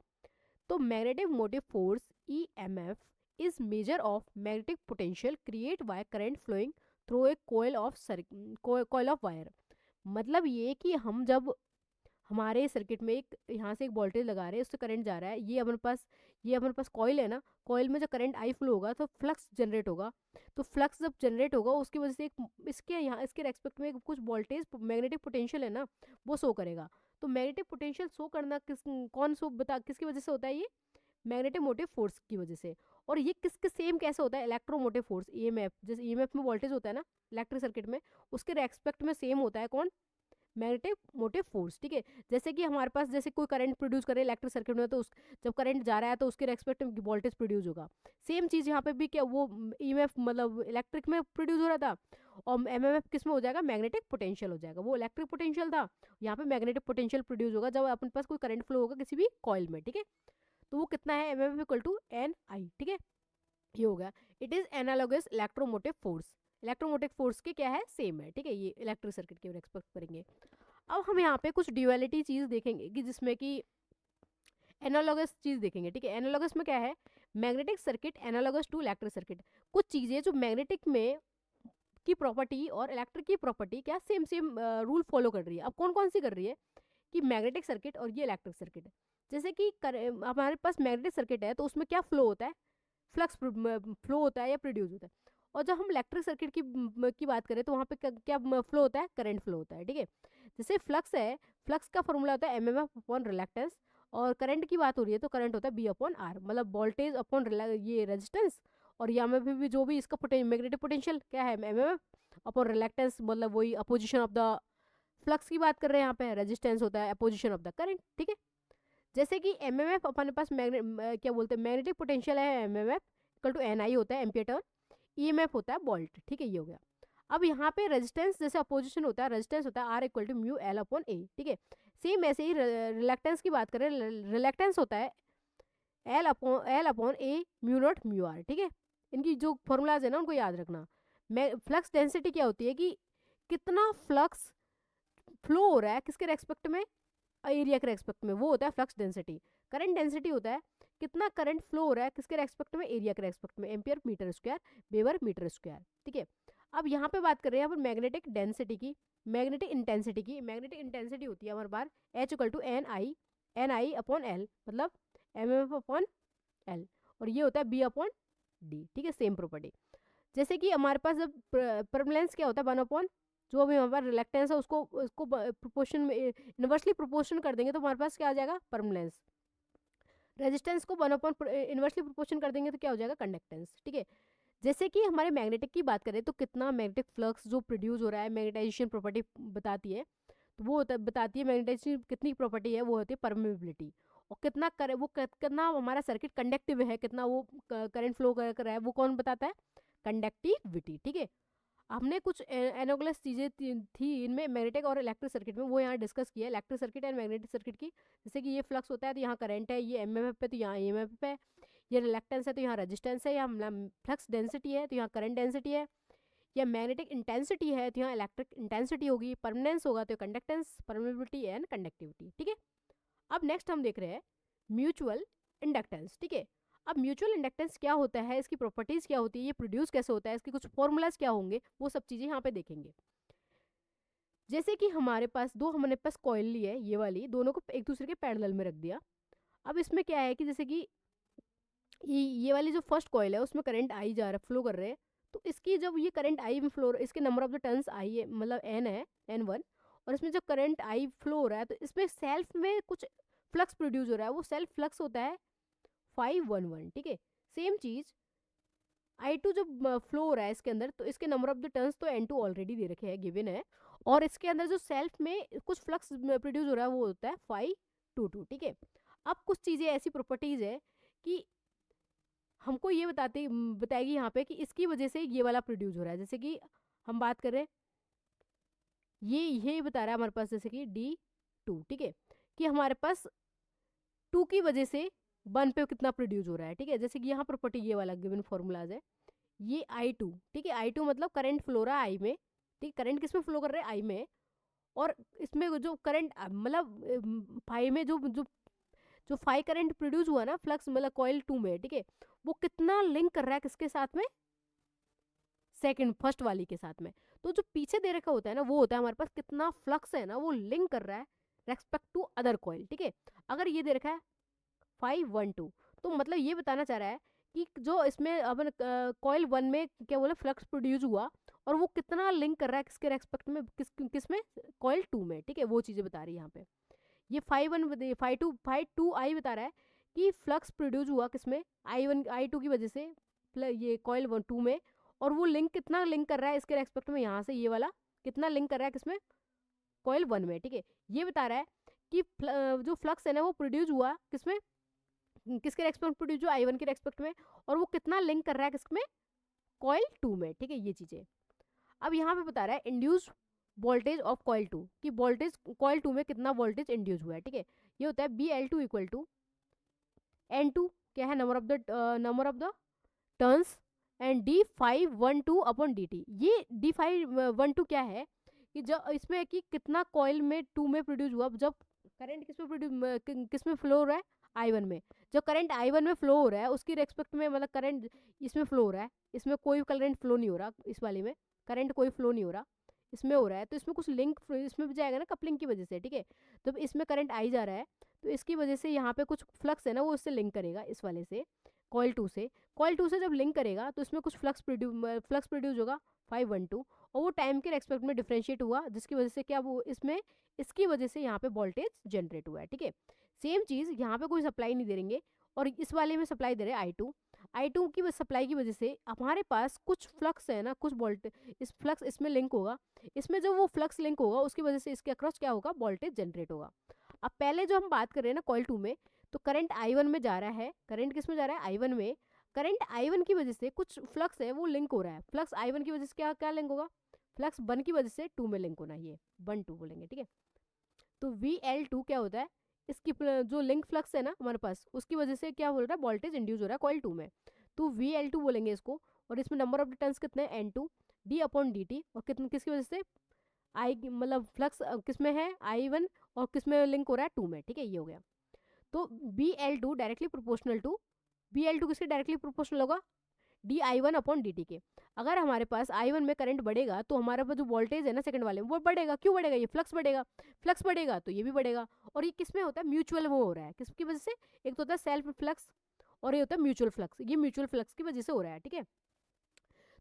तो magnetic motive force EMF is measure of magnetic potential create by current flowing through a coil of wire. मतलब ये कि हम जब हमारे सर्किट में एक यहाँ से एक वोल्टेज लगा रहे हैं, उससे करंट जा रहा है, ये हमारे पास कॉइल है ना, कॉइल में जब करंट आई फ्लो होगा तो फ्लक्स जनरेट होगा, तो फ्लक्स जब जनरेट होगा उसकी वजह से एक इसके रेस्पेक्ट में कुछ वोल्टेज मैग्नेटिक पोटेंशियल है ना वो शो करेगा। तो मैग्नेटिक पोटेंशियल शो करना किसकी वजह से होता है, ये मैग्नेटिक मोटिव फोर्स की वजह से। और ये किसके सेम कैसे होता है, इलेक्ट्रोमोटिव फोर्स EMF, जैसे EMF में वोल्टेज होता है ना इलेक्ट्रिक सर्किट में, उसके रेस्पेक्ट में सेम होता है कौन, मैग्नेटिक मोटिव फोर्स, ठीक है। जैसे कि हमारे पास जैसे कोई करंट प्रोड्यूस करे इलेक्ट्रिक सर्किट में, तो जब करंट जा रहा है तो उसके रेस्पेक्ट में वोल्टेज प्रोड्यूस होगा। सेम चीज़ यहाँ पे भी क्या, वो EMF मतलब इलेक्ट्रिक में प्रोड्यूस हो रहा था, और MMF किस में हो जाएगा, मैग्नेटिक पोटेंशियल हो जाएगा। वो इलेक्ट्रिक पोटेंशियल था, यहाँ पे मैग्नेटिक पोटेंशियल प्रोड्यूस होगा जब अपने पास कोई करंट फ्लो होगा किसी भी कॉइल में, ठीक है। तो वो कितना है, MMF इक्वल टू NI, ठीक है, ये होगा। It is analogous electromotive force, electromotive force के क्या है, सेम है, ठीक है। ये इलेक्ट्रिक सर्किट के एक्सपेक्ट करेंगे। अब हम यहाँ पे कुछ ड्यूअलिटी चीज़ देखेंगे कि जिसमें कि एनालॉगस चीज़ देखेंगे, ठीक है। एनालॉगस में क्या है, magnetic circuit analogous to electric circuit, कुछ चीज़ें जो मैग्नेटिक में की प्रॉपर्टी और इलेक्ट्रिक की प्रॉपर्टी क्या सेम रूल फॉलो कर रही है। अब कौन कौन सी कर रही है कि मैग्नेटिक सर्किट और ये इलेक्ट्रिक सर्किट है। जैसे कि हमारे पास मैग्नेटिक सर्किट है तो उसमें क्या फ्लो होता है, फ्लक्स फ्लो होता है या प्रोड्यूस होता है। और जब हम इलेक्ट्रिक सर्किट की बात करें तो वहाँ पे क्या फ्लो होता है, करंट फ्लो होता है, ठीक है। जैसे फ्लक्स है, फ्लक्स का फॉर्मूला होता है MMF अपॉन रिलेक्टेंस, और करंट की बात हो रही है तो करंट होता है B अपॉन R, मतलब वोल्टेज अपॉन ये रेजिस्टेंस, और यहाँ में भी जो भी इसका मैग्नेटिक पोटेंशियल क्या है MMF अपॉन रिलेक्टेंस, मतलब वही अपोजिशन ऑफ द फ्लक्स की बात कर रहे हैं, यहाँ पे रेजिस्टेंस होता है अपोजिशन ऑफ द करंट, ठीक है। जैसे कि MMF अपने पास क्या बोलते हैं मैग्नेटिक पोटेंशियल है MMF इक्वल टू NI होता है एम्पियर टर्न, EMF होता है वोल्ट, ठीक है, ये हो गया। अब यहाँ पे रेजिस्टेंस जैसे अपोजिशन होता है, रेजिस्टेंस होता है R equal to mu L upon A, ठीक है। सेम ऐसे ही रिलक्टेंस की बात करें, रिलक्टेंस होता है L upon A mu naught mu R, ठीक है। इनकी जो फॉर्मूलाज है ना उनको याद रखना। फ्लक्स डेंसिटी क्या होती है कि कितना फ्लक्स फ्लो हो रहा है किसके रेस्पेक्ट में, एरिया के रेस्पेक्ट में, वो होता है फ्लक्स डेंसिटी। करंट डेंसिटी होता है कितना करंट फ्लो हो रहा है किसके रेस्पेक्ट में, एरिया के रेस्पेक्ट में, ampere metre square, weber metre square, ठीक है। अब यहाँ पे बात कर रहे हैं यहाँ पर मैग्नेटिक डेंसिटी की, मैग्नेटिक इंटेंसिटी की। मैग्नेटिक इंटेंसिटी होती है हमारे पास H=N अपॉन एल, मतलब mm अपॉन एल, और ये होता है B अपॉन डी, ठीक है, सेम प्रॉपर्टी। जैसे कि हमारे पास जब परमलेंस क्या होता है 1 अपॉन, जो अभी हमारे पास रिलक्टेंस है उसको प्रोपोर्शन में इन्वर्सली प्रोपोर्शन कर देंगे तो हमारे पास क्या आ जाएगा, परमलेंस। रेजिस्टेंस को 1 अपॉन इन्वर्सली प्रोपोर्शन कर देंगे तो क्या हो जाएगा, कंडक्टेंस, ठीक है। जैसे कि हमारे मैग्नेटिक की बात करें तो कितना मैग्नेटिक फ्लक्स जो प्रोड्यूस हो रहा है, मैग्नेटाइजेशन प्रॉपर्टी बताती है, तो वो बताती है मैग्नेटाइजेशन कितनी प्रॉपर्टी है, वो होती है परमेबिलिटी। और कितना करे वो कितना हमारा सर्किट कंडक्टिव है, कितना वो करंट फ्लो कर रहा है, वो कौन बताता है, कंडक्टिविटी, ठीक है। हमने कुछ एनालॉगस चीज़ें थी इनमें मैग्नेटिक और इलेक्ट्रिक सर्किट में, वो यहाँ डिस्कस किया है, electric circuit and magnetic circuit की। जैसे कि ये फ्लक्स होता है तो यहाँ करंट है, ये एमएमएफ पे तो यहाँ ईएमएफ है, ये रिलेक्टेंस है तो यहाँ रेजिस्टेंस है, यहाँ फ्लक्स डेंसिटी है तो यहाँ करंट डेंसिटी है, या मैग्नेटिक इंटेंसिटी है तो यहाँ इलेक्ट्रिक इंटेंसिटी होगी, परमानेंस होगा तो कंडक्टेंस, परमेबिलिटी एंड कंडक्टिविटी, ठीक है। अब नेक्स्ट हम देख रहे हैं म्यूचुअल इंडक्टेंस, ठीक है। अब म्यूचुअल इंडक्टेंस क्या होता है, इसकी प्रॉपर्टीज क्या होती है, ये प्रोड्यूस कैसे होता है, इसके कुछ फॉर्मूलाज क्या होंगे, वो सब चीज़ें यहाँ पे देखेंगे। जैसे कि हमने पास कॉइल ली है, ये वाली, दोनों को एक दूसरे के पैरेलल में रख दिया। अब इसमें क्या है कि जैसे कि ये वाली जो फर्स्ट कॉइल है उसमें करंट आई जा रहा है, फ्लो कर रहे हैं, तो इसकी जब ये करंट आई में फ्लो, इसके नंबर ऑफ द टर्न्स आई है, मतलब एन है, N1, और इसमें जो करंट आई फ्लो हो रहा है तो इसमें सेल्फ में कुछ फ्लक्स प्रोड्यूस हो रहा है, वो सेल्फ फ्लक्स होता है 511, ठीक है। सेम चीज I2 जब फ्लो हो रहा है इसके अंदर, तो इसके नंबर ऑफ द टर्न्स तो N2 ऑलरेडी दे रखे हैं, गिवन है, और इसके अंदर जो सेल्फ में कुछ फ्लक्स प्रोड्यूस हो रहा है वो होता है 522, ठीक है। अब कुछ चीज़ें ऐसी प्रॉपर्टीज है कि हमको ये बताएगी यहाँ पे कि इसकी वजह से ये वाला प्रोड्यूस हो रहा है। जैसे कि हम बात करें, ये बता रहा है हमारे पास, जैसे कि D2, ठीक है, कि हमारे पास 2 की वजह से 1 पे कितना प्रोड्यूस हो रहा है, ठीक है। जैसे कि यहाँ प्रॉपर्टी ये वाला गिवन फॉर्मूलाज है, ये I2, ठीक है, I2 मतलब करंट फ्लो रहा है आई में, ठीक, करंट किस में फ्लो कर रहे हैं, आई में, और इसमें जो करंट मतलब फाइव में जो 5 करंट प्रोड्यूस हुआ ना, फ्लक्स मतलब कॉइल 2 में, ठीक है, वो कितना लिंक कर रहा है किसके साथ में, फर्स्ट वाली के साथ में। तो जो पीछे दे रखा होता है ना, वो होता है हमारे पास कितना फ्लक्स है ना, वो लिंक कर रहा है रेस्पेक्ट टू अदर कॉइल, ठीक है। अगर ये दे रखा है 512, तो मतलब ये बताना चाह रहा है कि जो इसमें अपन कॉइल 1 में क्या बोले फ्लक्स प्रोड्यूस हुआ, और वो कितना लिंक कर रहा है किसके रेस्पेक्ट में, किस में, कॉइल 2 में, ठीक है, वो चीज़ें बता रही है यहाँ पे। ये 5 टू आई बता रहा है कि फ्लक्स प्रोड्यूस हुआ किसमें, I2 की वजह से ये कॉइल 2 में, और वो लिंक कितना लिंक कर रहा है इसके रेस्पेक्ट में, यहाँ से ये वाला कितना लिंक कर रहा है किसमें, कॉइल 1 में, ठीक है। ये बता रहा है कि जो फ्लक्स है ना वो प्रोड्यूस हुआ किसमें, किसके रेस्पेक्ट प्रोड्यूस हुआ, I1 के रेस्पेक्ट में, और वो कितना लिंक कर रहा है किसमें, कॉइल 2 में, ठीक है, ये चीज़ें। अब यहाँ पे बता रहा है इंड्यूस वोल्टेज ऑफ कॉइल 2, कि वोल्टेज कॉइल 2 में कितना वोल्टेज इंड्यूस हुआ है, ठीक है। ये होता है BL2 इक्वल टू N2, क्या है, number of the turns, and D512 upon DT। ये D512 क्या है कि जब इसमें कि कितना कॉइल में 2 में प्रोड्यूस हुआ, जब करंट किसमें फ्लो हो रहा है, I1 में। जब करंट I1 में फ्लो हो रहा है उसकी रेस्पेक्ट में, मतलब करंट इसमें फ्लो हो रहा है, इसमें कोई करंट फ्लो नहीं हो रहा, इस वाले में करंट कोई फ्लो नहीं हो रहा, इसमें हो रहा है, तो इसमें कुछ लिंक इसमें भी जाएगा ना कपलिंग की वजह से, ठीक है। जब इसमें करंट आई जा रहा है तो इसकी वजह से यहाँ पे कुछ फ्लक्स है ना वो इससे लिंक करेगा, इस वाले से कॉइल 2 से जब लिंक करेगा तो इसमें कुछ फ्लक्स प्रोड्यूस होगा 512, और वो टाइम के रेस्पेक्ट में डिफरेंशिएट हुआ, जिसकी वजह से क्या वो इसकी वजह से यहाँ पे वोल्टेज जनरेट हुआ है, ठीक है। सेम चीज़ यहाँ पे कोई सप्लाई नहीं दे देंगे, और इस वाले में सप्लाई दे रहे हैं I2 की सप्लाई की वजह से हमारे पास कुछ फ्लक्स है ना, कुछ वोल्टेज, इस फ्लक्स इसमें लिंक होगा, इसमें जो वो फ्लक्स लिंक होगा उसकी वजह से इसके अक्रॉस क्या होगा, वोल्टेज जनरेट होगा। अब पहले जो हम बात कर रहे हैं ना कॉइल 2 में, तो करंट I1 में जा रहा है, करंट किस में जा रहा है, I1 में, करंट I1 की वजह से कुछ फ्लक्स है वो लिंक हो रहा है, फ्लक्स I1 की वजह से क्या क्या लिंक होगा, फ्लक्स 1 की वजह से 2 में लिंक होना, ये 1 2 बोलेंगे, ठीक है। तो VL2 क्या होता है, इसकी जो लिंक फ्लक्स है ना हमारे पास, उसकी वजह से क्या बोल रहा है, वोल्टेज इंड्यूस हो रहा है कॉइल 2 में, तो VL2 बोलेंगे इसको। और इसमें नंबर ऑफ द टर्न्स कितने हैं, N2 d/dt, और कितने किसकी वजह से, आई मतलब फ्लक्स किसमें है, I1, और किसमें लिंक हो रहा है, 2 में, ठीक है, ये हो गया। तो BL2 directly proportional to, BL2 किसके डायरेक्टली प्रोपोर्शनल होगा, di1/dt के। अगर हमारे पास I1 में करंट बढ़ेगा तो हमारे पास जो वोल्टेज है ना सेकंड वाले में वो बढ़ेगा, क्यों बढ़ेगा, ये फ्लक्स बढ़ेगा, फ्लक्स बढ़ेगा तो ये भी बढ़ेगा। और ये किस में होता है, म्यूचुअल वो हो रहा है, किसकी वजह से, एक तो होता है सेल्फ फ्लक्स और ये होता है म्यूचुअल फ्लक्स, ये म्यूचुअल फ्लक्स की वजह से हो रहा है, ठीक है।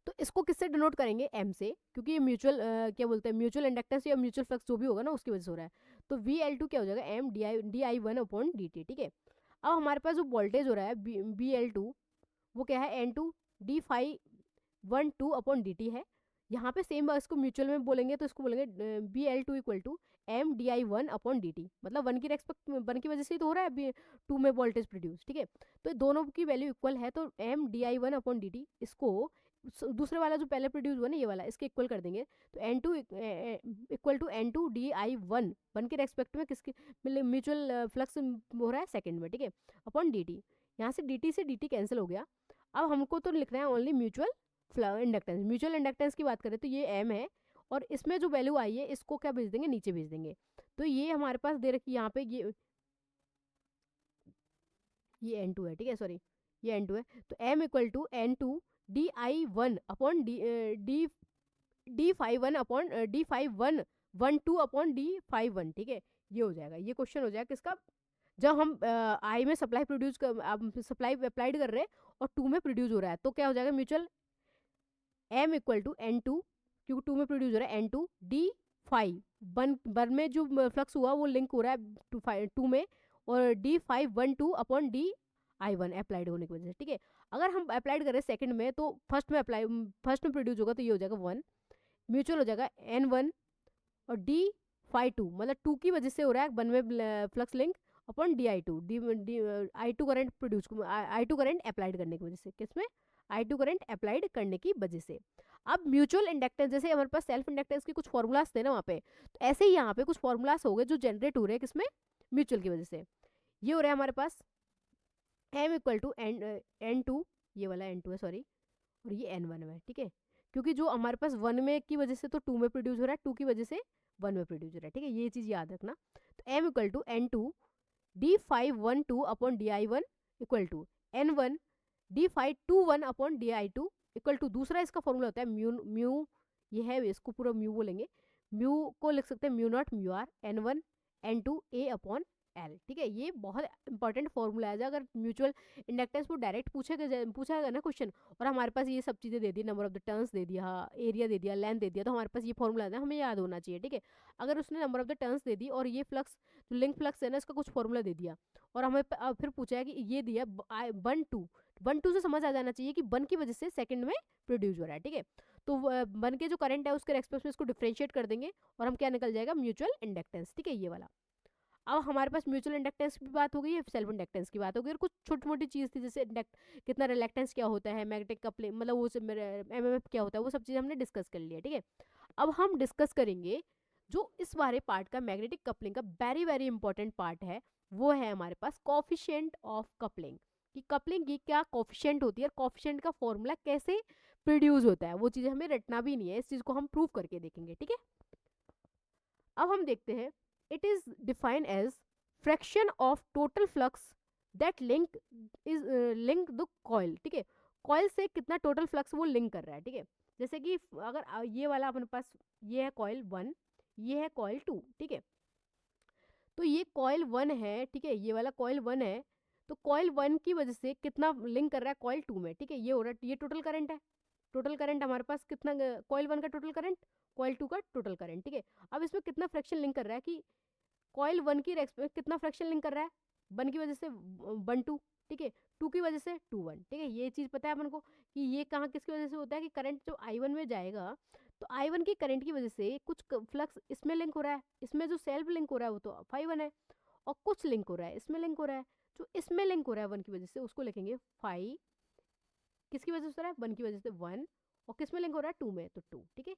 तो इसको किससे डिनोट करेंगे, एम से, क्योंकि ये म्यूचुअल क्या बोलते हैं, म्यूचुअल इंडक्टेंस या म्यूचुअल फ्लक्स जो भी होगा ना उसकी वजह से हो रहा है। तो VL2 क्या हो जाएगा, एम di1/dt, ठीक है। अब हमारे पास जो वोल्टेज हो रहा है BL2, वो क्या है, N2 d∅1 2/dt है। यहाँ पे सेम इसको म्यूचुअल में बोलेंगे तो इसको बोलेंगे BL2 = M di1/dt, मतलब वन की वजह से ही तो हो रहा है 2 में वोल्टेज प्रोड्यूस, ठीक है। तो दोनों की वैल्यू इक्वल है तो M di1/dt, इसको दूसरे वाला जो पहले प्रोड्यूस हुआ ना ये वाला, इसके इक्वल कर देंगे। तो N2 = N2 di1, वन के रेस्पेक्ट में किसके म्यूचुअल फ्लक्स हो रहा है सेकंड में, ठीक है, अपॉन dt। यहाँ से dt कैंसिल हो गया। अब हमको तो लिखना है only mutual inductance. Mutual inductance की बात करें तो ये M है, और इसमें जो वैल्यू आई है इसको क्या भेज देंगे, नीचे भेज देंगे। तो ये हमारे पास दे रखी यहाँ पे ये N2 है, ठीक है, सॉरी ये N2 है। तो M = N2 di1/d1/2/d∅1, ठीक है, ये हो जाएगा। ये क्वेश्चन हो जाएगा किसका, जब हम आई में सप्लाई प्रोड्यूस कर सप्लाई अप्लाइड कर रहे हैं और 2 में प्रोड्यूस हो रहा है, तो क्या हो जाएगा, म्यूचुअल M = N2, क्योंकि 2 में प्रोड्यूस हो रहा है, N2 d∅, वन में जो फ्लक्स हुआ वो लिंक हो रहा है 2 में, और di∅1/2/di1 अप्लाइड होने की वजह से, ठीक है। अगर हम अप्लाइड करें सेकंड में तो फर्स्ट में प्रोड्यूस होगा तो ये हो जाएगा 1, म्यूचुअल हो जाएगा N1, और d∅2 मतलब 2 की वजह से हो रहा है वन में flux link, upon di2, I2 current produce, I2 current applied करने की वजह से, किसमें, I2 करंट अप्लाइड करने की वजह से। अब म्यूचुअल इंडक्टेंस, जैसे हमारे पास सेल्फ इंडक्टेंस के कुछ फॉर्मूलाज थे ना वहाँ पे, तो ऐसे ही यहाँ पे कुछ फॉर्मूलाज हो गए जो जनरेट हो रहे हैं किसमें, म्यूचुअल की वजह से। ये हो रहा है हमारे पास M = N2, ये वाला N2 है सॉरी, और ये N1 है, ठीक है, क्योंकि जो हमारे पास 1 में की वजह से तो 2 में प्रोड्यूस हो रहा है, 2 की वजह से 1 में प्रोड्यूस हो रहा है, ठीक है, ये चीज़ याद रखना। तो M = N2 d∅1/2/di1 = N1 d∅2/1/di2 = दूसरा इसका फॉर्मूला होता है म्यू, ये है इसको पूरा म्यू बोलेंगे, म्यू को लिख सकते हैं μ0 N1 N2 A/L, ठीक है। ये बहुत इंपॉर्टेंट फॉर्मूला है, अगर म्यूचुअल इंडक्टेंस को डायरेक्ट पूछा ना क्वेश्चन, और हमारे पास ये सब चीज़ें दे दी, नंबर ऑफ द टर्न्स दे दिया, एरिया दे दिया, लेंथ दे दिया, तो हमारे पास ये फॉर्मूला है हमें याद होना चाहिए, ठीक है। अगर उसने नंबर ऑफ द टर्न्स दे दी और ये फ्लक्स जो लिंक फ्लक्स है ना इसका कुछ फॉर्मूला दे दिया, और हमें फिर पूछा है कि ये दिया 1 2 से समझ आ जाना चाहिए कि 1 की वजह से सेकंड में प्रोड्यूस हो रहा है, ठीक है। तो 1 के जो करंट है उसके रेस्पेक्ट में इसको डिफरेंशिएट कर देंगे और हम क्या निकल जाएगा, म्यूचुअल इंडक्टेंस, ठीक है, ये वाला। अब हमारे पास म्यूचुअल इंडक्टेंस की बात हो गई है, सेल्फ इंडक्टेंस की बात हो गई, और कुछ छोटी मोटी चीज़ थी जैसे कितना रिलेक्टेंस क्या होता है, मैग्नेटिक कपलिंग मतलब वो MMF क्या होता है, वो सब चीज़ हमने डिस्कस कर लिया, ठीक है। अब हम डिस्कस करेंगे जो इस बारे पार्ट का, मैग्नेटिक कपलिंग का वेरी वेरी इंपॉर्टेंट पार्ट है, वो है हमारे पास कोफिशिएंट ऑफ कपलिंग, कि कपलिंग की क्या कोफिशिएंट होती है और कोफिशिएंट का फॉर्मूला कैसे प्रोड्यूस होता है, वो चीज़ें हमें रटना भी नहीं है, इस चीज़ को हम प्रूव करके देखेंगे, ठीक है। अब हम देखते हैं, it is defined as fraction of total flux that link the coil, ठीक है, कॉइल से कितना टोटल फ्लक्स वो लिंक कर रहा है, ठीक है। जैसे कि अगर ये वाला अपने पास ये है कॉइल 1, ये है कॉइल 2, ठीक है। तो ये कॉइल 1 है, ठीक है, ये वाला कॉइल 1 है, तो कॉइल 1 की वजह से कितना लिंक कर रहा है कॉइल 2 में, ठीक है, ये हो रहा है, ये टोटल करंट है। टोटल करंट हमारे पास कितना, कॉइल 1 का टोटल करंट, कॉइल 2 का टोटल करंट, ठीक है। अब इसमें कितना फ्रैक्शन लिंक कर रहा है कि कॉइल 1 की रेस्पेक्ट कितना फ्रैक्शन लिंक कर रहा है, 1 की वजह से 1 2, ठीक है, 2 की वजह से 2 1, ठीक है। ये चीज़ पता है अपन को कि ये कहाँ किसकी वजह से होता है, कि करंट जो I1 में जाएगा तो I1 की करंट की वजह से कुछ फ्लक्स इसमें लिंक हो रहा है, इसमें जो सेल्फ लिंक हो रहा है वो तो φ1 है, और कुछ लिंक हो रहा है इसमें लिंक हो रहा है, जो इसमें लिंक हो रहा है 1 की वजह से उसको लिखेंगे φ, किसकी वजह से हो रहा है, 1 की वजह से 1, और किस में लिंक हो रहा है 2 में, तो 2, ठीक है।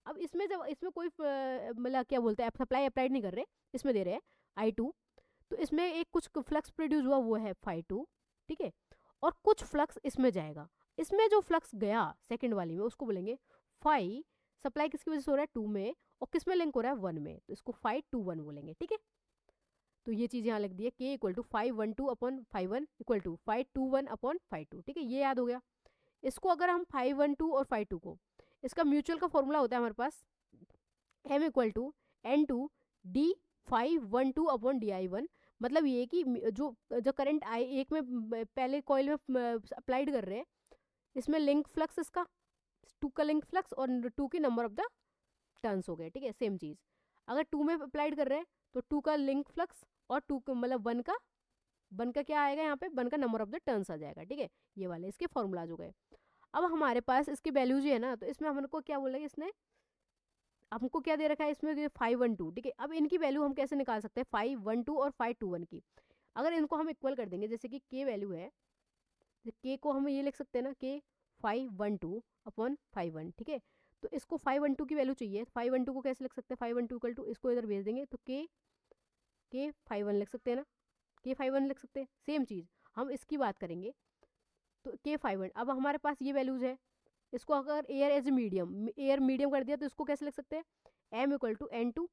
अब इसमें जब इसमें कोई मतलब क्या बोलते हैं सप्लाई अप्लाइड नहीं कर रहे, इसमें दे रहे हैं I2, तो इसमें एक कुछ फ्लक्स प्रोड्यूस हुआ वो है phi2, ठीक है, और कुछ फ्लक्स इसमें जाएगा। इसमें जो फ्लक्स गया सेकंड वाली में उसको बोलेंगे फाई, सप्लाई किसकी वजह से हो रहा है 2 में, और किस में लिंक हो रहा है 1 में, तो इसको phi21 बोलेंगे, ठीक है। तो ये चीज़ यहाँ लिख दी है, k equal to phi12 upon phi1 equal to phi21 upon phi2, ठीक है, ये याद हो गया। इसको अगर हम phi12 और phi2 को, इसका म्यूचुअल का फॉर्मूला होता है हमारे पास m equal to n2 d phi12 upon di1, मतलब ये कि जो जो करंट आई एक में पहले कॉइल में अप्लाइड कर रहे हैं, इसमें लिंक फ्लक्स इसका 2 का लिंक फ्लक्स और 2 की नंबर ऑफ द टर्न्स हो गए, ठीक है। सेम चीज़ अगर 2 में अप्लाइड कर रहे हैं तो 2 का लिंक फ्लक्स और 2 मतलब 1 का क्या आएगा यहाँ पे, 1 का नंबर ऑफ द टर्न्स आ जाएगा, ठीक है। ये वाले इसके फॉर्मूलाज हो गए। अब हमारे पास इसकी वैल्यूज है ना, तो इसमें हमको क्या बोलेगा, इसने हमको क्या दे रखा है इसमें 512, ठीक है। अब इनकी वैल्यू हम कैसे निकाल सकते हैं 512 और 521 की, अगर इनको हम इक्वल कर देंगे, जैसे कि k वैल्यू है, k को हम ये लिख सकते हैं ना k 512 अपॉन 51, ठीक है। तो इसको 512 की वैल्यू चाहिए, 512 को कैसे लिख सकते हैं, 512 इक्वल टू इसको इधर भेज देंगे तो k 51 लिख सकते हैं ना, k 51 लिख सकते हैं। सेम चीज़ हम इसकी बात करेंगे तो k 51, अब हमारे पास ये वैल्यूज है, इसको अगर एयर एज एयर मीडियम कर दिया तो इसको कैसे लिख सकते हैं m इक्वल टू n2,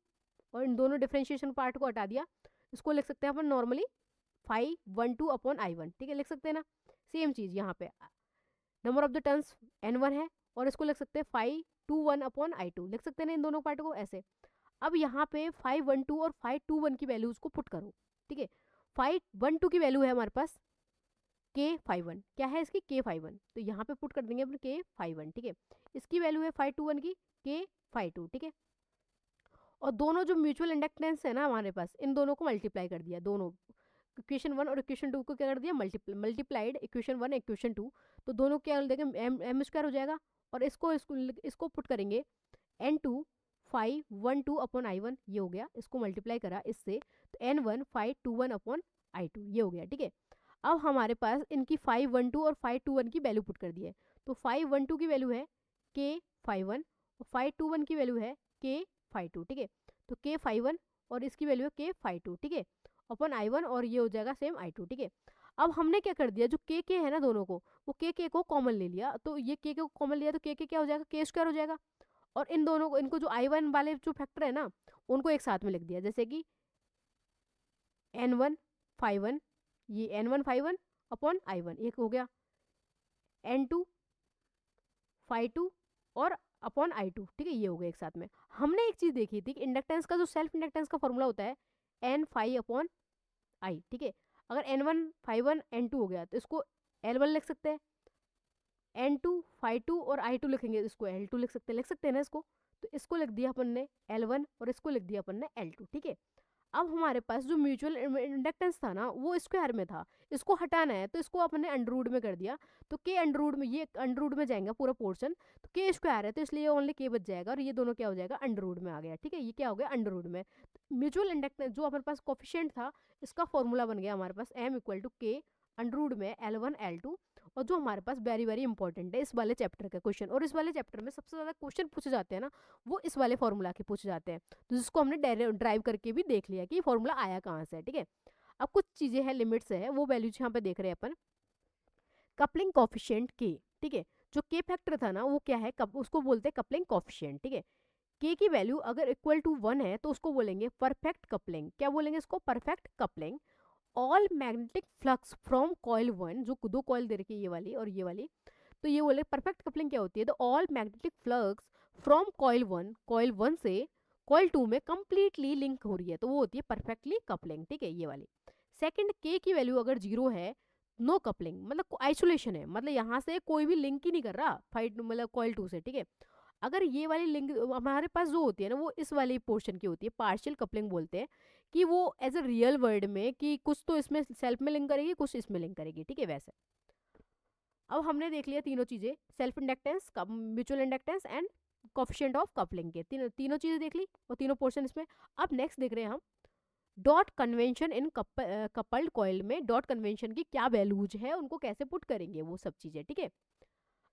और इन दोनों डिफ्रेंशिएशन पार्ट को हटा दिया, इसको लिख सकते हैं अपन नॉर्मली 512 अपॉन I1, ठीक है, लिख सकते हैं ना। सेम चीज़ यहाँ पे number of the turns n1 है, और इसको लिख सकते हैं 521 अपॉन I2, लिख सकते हैं ना इन दोनों पार्ट को ऐसे। अब यहाँ पे 512 और 521 की वैल्यूज को पुट करो, ठीक है। 512 की वैल्यू है हमारे पास k51, क्या है इसकी k51, तो यहाँ पे पुट कर देंगे अपने k51, ठीक है। इसकी वैल्यू है 521 की k52, ठीक है। और दोनों जो म्यूचुअल इंडक्टेंस है ना हमारे पास, इन दोनों को मल्टीप्लाई कर दिया, दोनों इक्वेशन 1 और इक्वेशन 2 को क्या कर दिया मल्टीप्लाइड, इक्वेशन 1 इक्वेशन 2, तो दोनों क्या कर देंगे एम स्क्वायर हो जाएगा, और इसको पुट करेंगे n2 512 अपॉन I1, ये हो गया, इसको मल्टीप्लाई करा इससे तो n1 521 अपॉन I2, ये हो गया, ठीक है। अब हमारे पास इनकी 512 और 521 की वैल्यू पुट कर दी है, तो 512 की वैल्यू है k51 और 521 की वैल्यू है k52, ठीक है। तो k51 और इसकी वैल्यू है k52, ठीक है, अपन I1, और ये हो जाएगा सेम I2, ठीक है। अब हमने क्या कर दिया, जो k है ना दोनों को, वो k को कॉमन ले लिया, तो ये k को कॉमन लिया तो k क्या हो जाएगा k स्क्वायर हो जाएगा, और इन दोनों को, इनको जो I1 वाले जो फैक्टर है ना उनको एक साथ में लिख दिया, जैसे कि n1 5 ये n1 5 अपॉन I1 एक हो गया, n2 5 और अपॉन I2, ठीक है, ये हो गया एक साथ में। हमने एक चीज़ देखी थी कि इंडक्टेंस का जो सेल्फ इंडक्टेंस का फॉर्मूला होता है n 5 अपॉन I, ठीक है। अगर n1 5 n2 हो गया तो इसको L1 लिख सकते हैं, n2 5 और I2 लिखेंगे इसको L2 लिख सकते हैं ना इसको, तो इसको लिख दिया अपन ने L1 और इसको लिख दिया अपन ने L2, ठीक है। अब हमारे पास जो म्यूचुअल इंडक्टेंस था ना वो स्क्वायर में था, इसको हटाना है तो इसको अपने अंडररूट में कर दिया, तो के अंडररूट में, ये अंडररूट में जाएगा पूरा पोर्शन, तो के स्क्वायर है तो इसलिए ओनली के बच जाएगा, और ये दोनों क्या हो जाएगा अंडररूट में आ गया, ठीक है। ये क्या हो गया अंडररूट में। म्यूचुअल इंडक्टेंस जो हमारे पास कोफिशिएंट था, इसका फॉर्मूला बन गया हमारे पास m इक्वल टू के अंडररूट में L1 L2, और जो हमारे पास वेरी वेरी इंपॉर्टेंट है इस वाले चैप्टर का क्वेश्चन, और इस वाले चैप्टर में सबसे ज़्यादा क्वेश्चन पूछे जाते हैं ना वो इस वाले फॉर्मूला के पूछे जाते हैं, तो जिसको हमने ड्राइव करके भी देख लिया कि फॉर्मूला आया कहाँ से है, ठीक है। अब कुछ चीज़ें हैं, लिमिट्स है, वो वैल्यूज यहाँ पे देख रहे हैं अपन। कपलिंग कॉफिशिएंट के, ठीक है, जो के फैक्टर था ना वो क्या है, उसको बोलते हैं कपलिंग कॉफिशिएंट, ठीक है। के की वैल्यू अगर इक्वल टू 1 है तो उसको बोलेंगे परफेक्ट कपलिंग, क्या बोलेंगे इसको perfect coupling. All magnetic flux from coil 1, जो दो कॉइल दे रखी है ये वाली और ये वाली, तो ये बोले परफेक्ट कपलिंग क्या होती है, तो all magnetic flux from coil 1 से कॉइल 2 में कंप्लीटली लिंक हो रही है, तो वो होती है परफेक्टली कपलिंग, ठीक है, ये वाली। सेकंड, के की वैल्यू अगर 0 है, नो कपलिंग, मतलब आइसोलेशन है, मतलब यहाँ से कोई भी लिंक ही नहीं कर रहा फाइट मतलब कॉइल 2 से, ठीक है। अगर ये वाली लिंक हमारे पास जो होती है ना वो इस वाली पोर्शन की होती है, पार्शियल कपलिंग बोलते हैं, कि वो एज अ रियल वर्ड में कि कुछ तो इसमें सेल्फ में लिंक करेगी कुछ इसमें लिंक करेगी, ठीक है, वैसे। अब हमने देख लिया तीनों चीज़ें, self inductance, mutual inductance and coefficient of coupling के, तीनों चीज़ें देख ली और तीनों पोर्शन इसमें। अब नेक्स्ट देख रहे हैं हम dot convention in coupled coil में डॉट कन्वेंशन की क्या वैल्यूज है, उनको कैसे पुट करेंगे वो सब चीज़ें, ठीक है।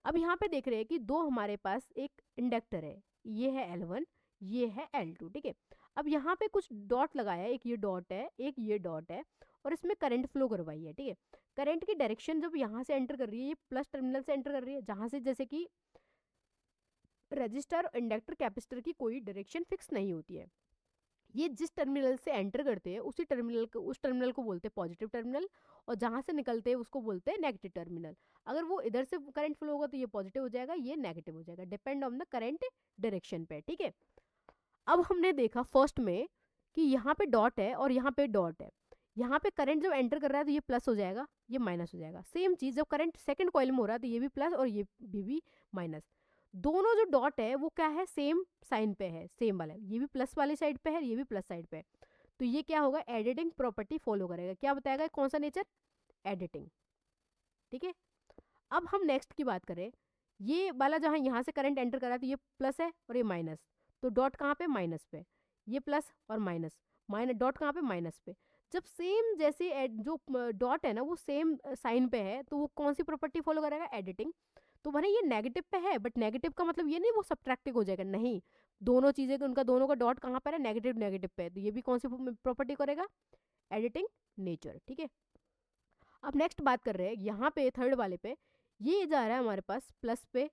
अब यहाँ पे देख रहे हैं कि दो हमारे पास एक इंडक्टर है, ये है L1, ये है L2, ठीक है। अब यहाँ पे कुछ डॉट लगाया है, एक ये डॉट है, एक ये डॉट है, और इसमें करंट फ्लो करवाई है, ठीक है। करंट की डायरेक्शन जब यहाँ से एंटर कर रही है, ये प्लस टर्मिनल से एंटर कर रही है, जहाँ से जैसे कि रजिस्टर, इंडक्टर, कैपेसिटर की कोई डायरेक्शन फिक्स नहीं होती है। ये जिस टर्मिनल से एंटर करते हैं उसी टर्मिनल को, उस टर्मिनल को बोलते हैं पॉजिटिव टर्मिनल, और जहाँ से निकलते हैं उसको बोलते हैं नेगेटिव टर्मिनल। अगर वो इधर से करंट फ्लो होगा तो ये पॉजिटिव हो जाएगा, ये नेगेटिव हो जाएगा, depend on the current direction पे, ठीक है। अब हमने देखा फर्स्ट में कि यहाँ पे डॉट है और यहाँ पे डॉट है। यहाँ पे करंट जब एंटर कर रहा है तो ये प्लस हो जाएगा, ये माइनस हो जाएगा। सेम चीज़ जब करंट सेकंड कॉइल में हो रहा है तो ये भी प्लस और ये भी माइनस। दोनों जो डॉट है वो क्या है, सेम साइन पे है, सेम वाला है, ये भी प्लस वाली साइड पे है, ये भी प्लस साइड पे है। तो ये क्या होगा, एडिटिंग प्रॉपर्टी फॉलो करेगा। क्या बताएगा, कौन सा नेचर, एडिटिंग, ठीक है। अब हम नेक्स्ट की बात करें, ये वाला जहाँ यहाँ से करंट एंटर कर रहा है तो ये प्लस है और ये माइनस, तो डॉट कहाँ पे, माइनस पे। ये प्लस और माइनस, माइनस डॉट कहाँ पे, माइनस पे। जब सेम जैसे जो डॉट है ना वो सेम साइन पे है तो वो कौन सी प्रॉपर्टी फॉलो करेगा, एडिटिंग। तो भले ये नेगेटिव पे है बट नेगेटिव का मतलब ये नहीं वो सब्ट्रैक्टिव हो जाएगा, नहीं। दोनों चीज़ें उनका दोनों का डॉट कहाँ पर है, नेगेटिव नेगेटिव पे है, तो ये भी कौन सी प्रॉपर्टी करेगा, एडिटिंग नेचर, ठीक है। अब नेक्स्ट बात कर रहे हैं यहाँ पे थर्ड वाले पे, ये जा रहा है हमारे पास प्लस पे